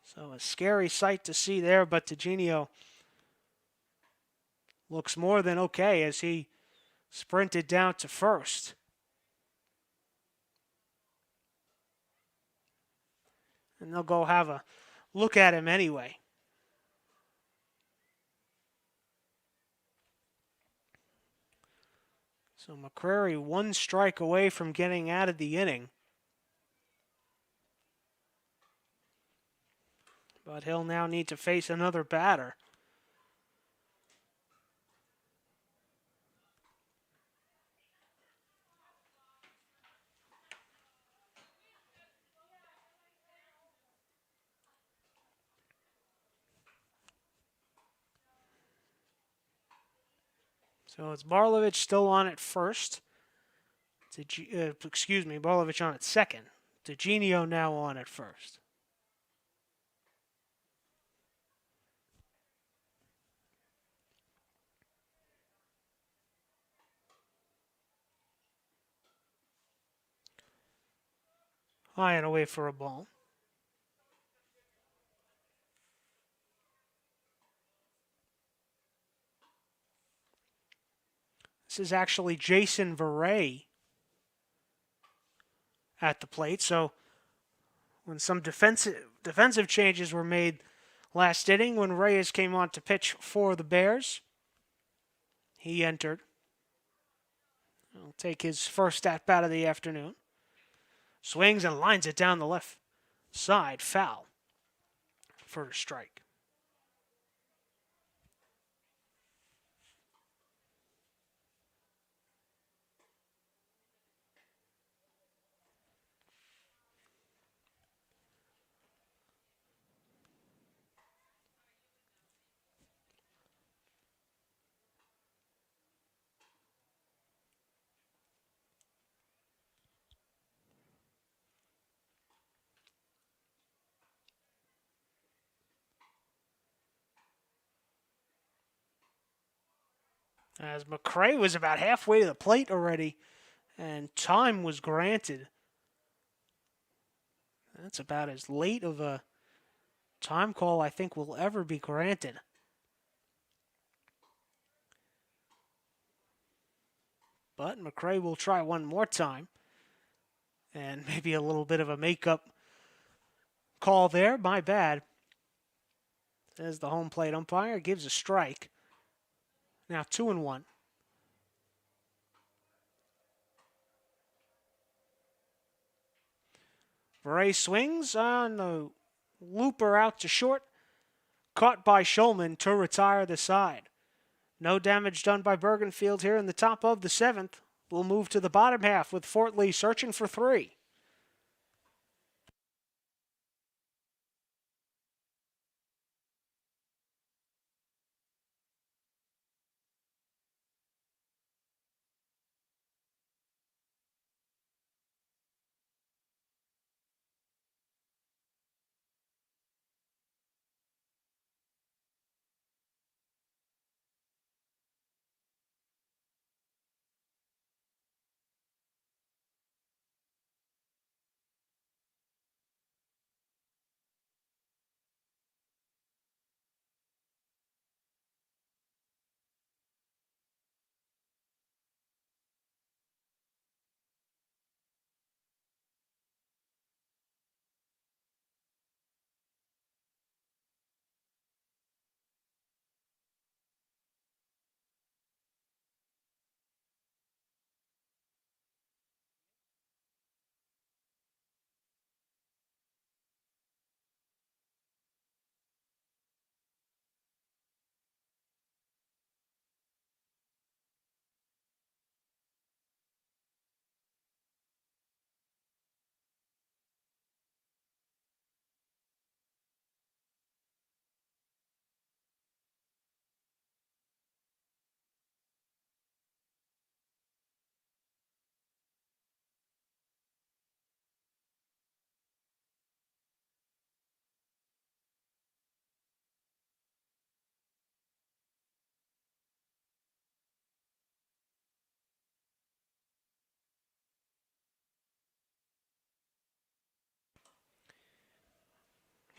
[SPEAKER 1] So a scary sight to see there, but DeGenio looks more than okay as he sprinted down to first. And they'll go have a look at him anyway. So McCrary one strike away from getting out of the inning. But he'll now need to face another batter. So it's Barlovich still on at first. Barlovich on at second. DeGenio now on at first. High and away for a ball. This is actually Jason Verrey at the plate. So when some defensive changes were made last inning, when Reyes came on to pitch for the Bears, he entered. He'll take his first at-bat of the afternoon. Swings and lines it down the left side. Foul for a strike. As McCray was about halfway to the plate already, and time was granted. That's about as late of a time call I think will ever be granted. But McCray will try one more time. And maybe a little bit of a makeup call there. My bad. Says the home plate umpire. Gives a strike. Now 2-1. Verrey swings on the looper out to short. Caught by Shulman to retire the side. No damage done by Bergenfield here in the top of the 7th. We'll move to the bottom half with Fort Lee searching for 3.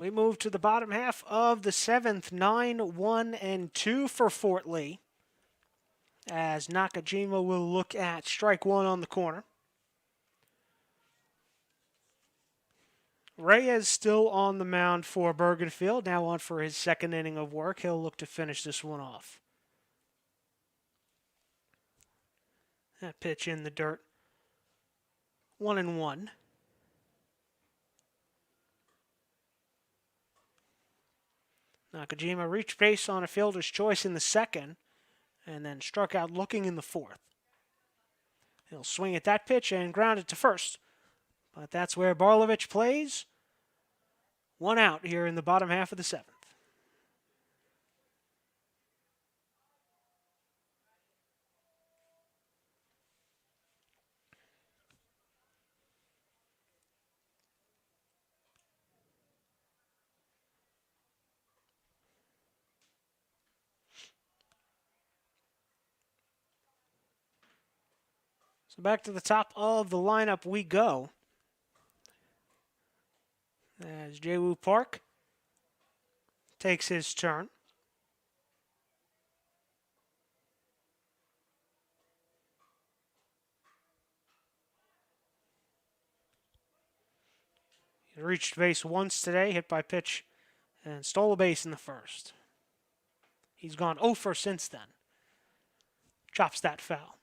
[SPEAKER 1] We move to the bottom half of the 7th, 9, 1, and 2 for Fort Lee. As Nakajima will look at strike 1 on the corner. Reyes still on the mound for Bergenfield, now on for his second inning of work. He'll look to finish this one off. That pitch in the dirt. 1-1. Nakajima reached base on a fielder's choice in the second, and then struck out looking in the fourth. He'll swing at that pitch and ground it to first. But that's where Barlovich plays. 1 out here in the bottom half of the 7th. So back to the top of the lineup we go. As Jaewoo Park takes his turn. He reached base once today, hit by pitch, and stole a base in the first. He's gone 0 for since then. Chops that foul.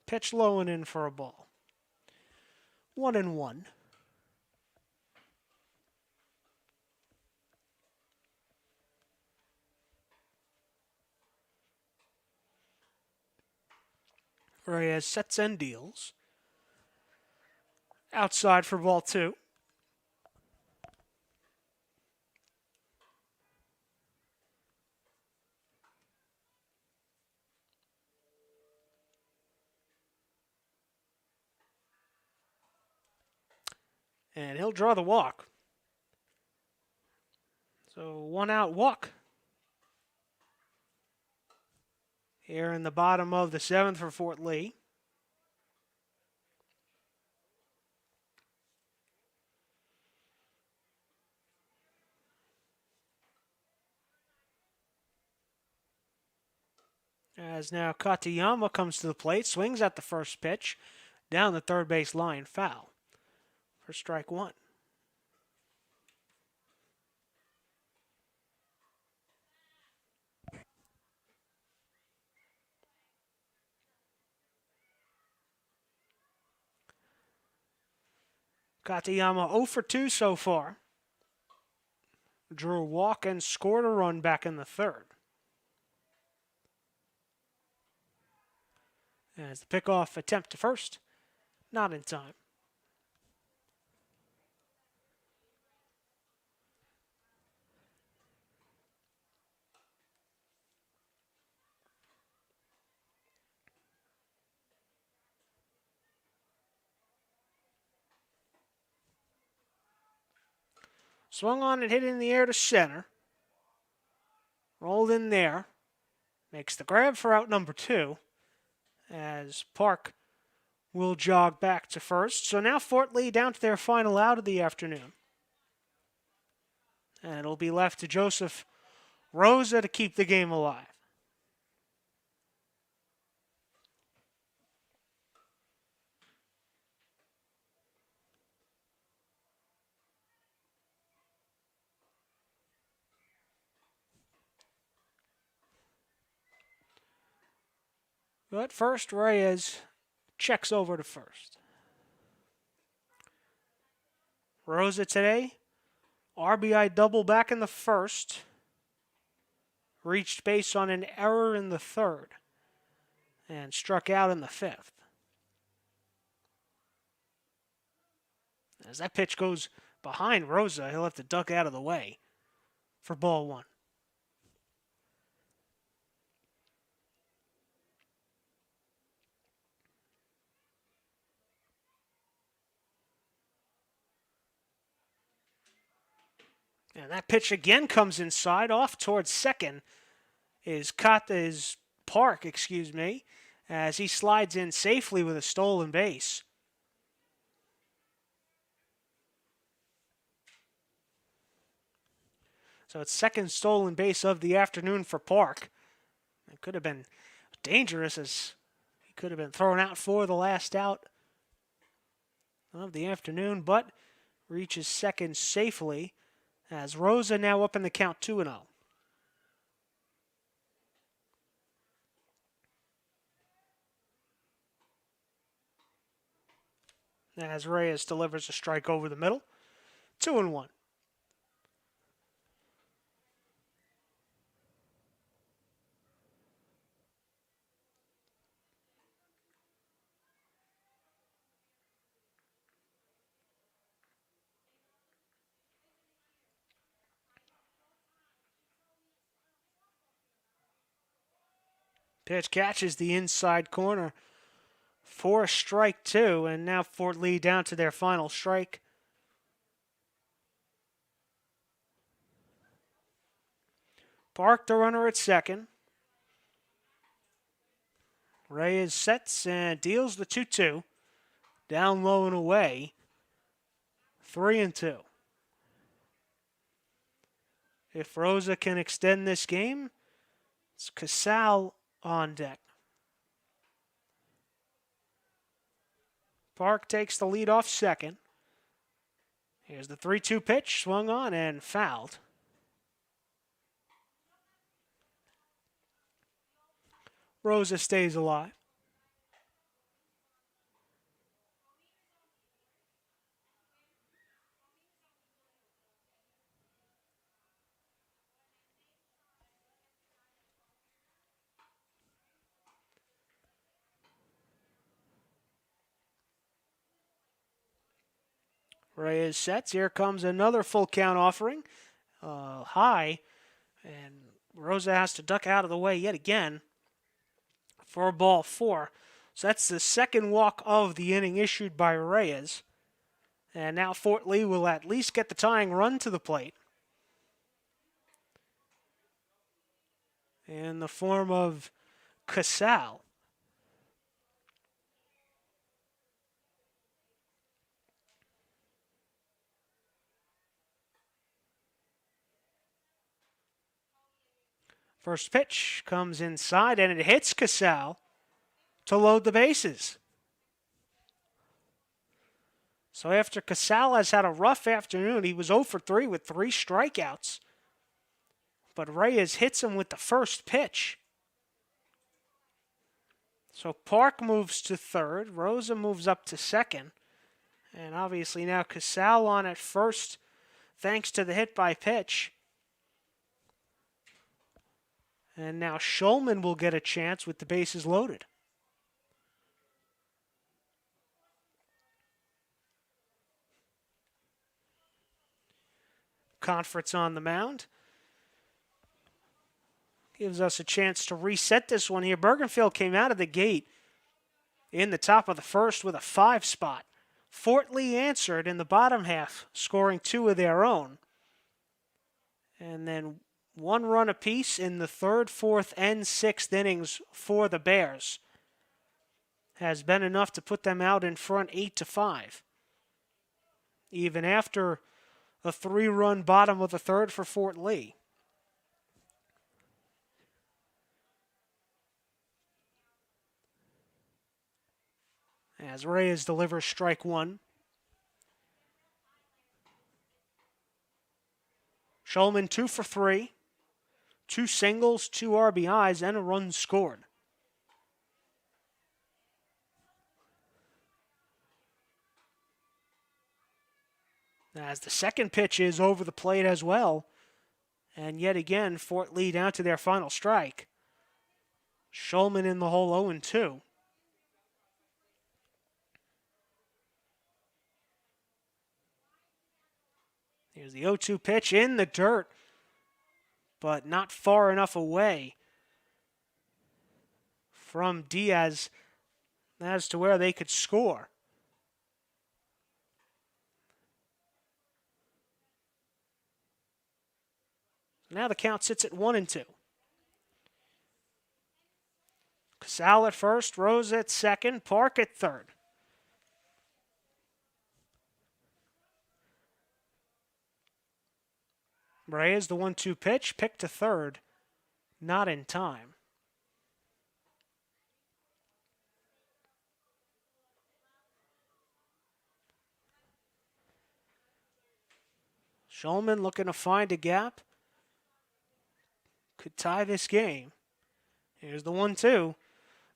[SPEAKER 1] Pitch low and in for a ball. 1-1. Reyes sets and deals. Outside for ball 2. And he'll draw the walk. So 1 out walk. Here in the bottom of the 7th for Fort Lee. As now Katayama comes to the plate, swings at the first pitch, down the third base line, foul for strike 1. Katayama 0 for 2 so far. Drew a walk and scored a run back in the third. As the pickoff attempt to first, not in time. Swung on and hit in the air to center. Rolled in there. Makes the grab for out number 2 as Park will jog back to first. So now Fort Lee down to their final out of the afternoon. And it'll be left to Joseph Rosa to keep the game alive. But first, Reyes checks over to first. Rosa today, RBI double back in the first. Reached base on an error in the third. And struck out in the fifth. As that pitch goes behind Rosa, he'll have to duck out of the way for ball 1. And that pitch again comes inside, off towards second. Is Park, as he slides in safely with a stolen base. So it's second stolen base of the afternoon for Park. It could have been dangerous as he could have been thrown out for the last out of the afternoon, but reaches second safely as Rosa now up in the count 2-0. As Reyes delivers a strike over the middle, 2-1. Pitch catches the inside corner for strike 2, and now Fort Lee down to their final strike. Park the runner at second. Reyes sets and deals the 2-2. Down low and away. 3-2. If Rosa can extend this game, it's Casal on deck. Park takes the lead off second. Here's the 3-2 pitch, swung on and fouled. Rosa stays alive. Reyes sets. Here comes another full count offering. High. And Rosa has to duck out of the way yet again for ball 4. So that's the second walk of the inning issued by Reyes. And now Fort Lee will at least get the tying run to the plate in the form of Casal. First pitch comes inside, and it hits Casal to load the bases. So after Casal has had a rough afternoon, he was 0 for 3 with 3 strikeouts. But Reyes hits him with the first pitch. So Park moves to third. Rosa moves up to second. And obviously now Casal on at first, thanks to the hit by pitch. And now Shulman will get a chance with the bases loaded. Conference on the mound. Gives us a chance to reset this one here. Bergenfield came out of the gate in the top of the first with a 5 spot. Fort Lee answered in the bottom half, scoring 2 of their own. And then 1 run apiece in the 3rd, 4th, and 6th innings for the Bears has been enough to put them out in front 8-5. Even after a 3-run bottom of the 3rd for Fort Lee. As Reyes delivers strike 1. Shulman 2 for 3. 2 singles, 2 RBIs, and a run scored. As the second pitch is over the plate as well. And yet again, Fort Lee down to their final strike. Shulman in the hole 0-2. Here's the 0-2 pitch in the dirt, but not far enough away from Diaz as to where they could score. Now the count sits at 1-2. Casal at first, Rose at second, Park at third. Reyes, the 1-2 pitch, picked to third, not in time. Shulman looking to find a gap. Could tie this game. Here's the 1-2.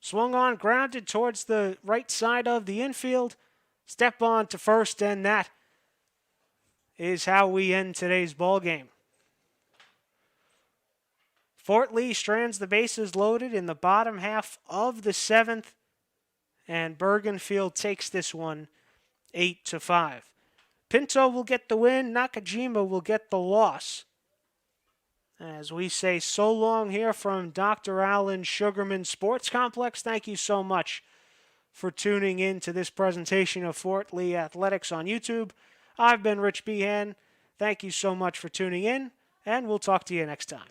[SPEAKER 1] Swung on, grounded towards the right side of the infield. Step on to first, and that is how we end today's ball game. Fort Lee strands the bases loaded in the bottom half of the 7th, and Bergenfield takes this one 8-5. Pinto will get the win. Nakajima will get the loss. As we say so long here from Dr. Allen's Sugarman Sports Complex, thank you so much for tuning in to this presentation of Fort Lee Athletics on YouTube. I've been Rich Behan. Thank you so much for tuning in, and we'll talk to you next time.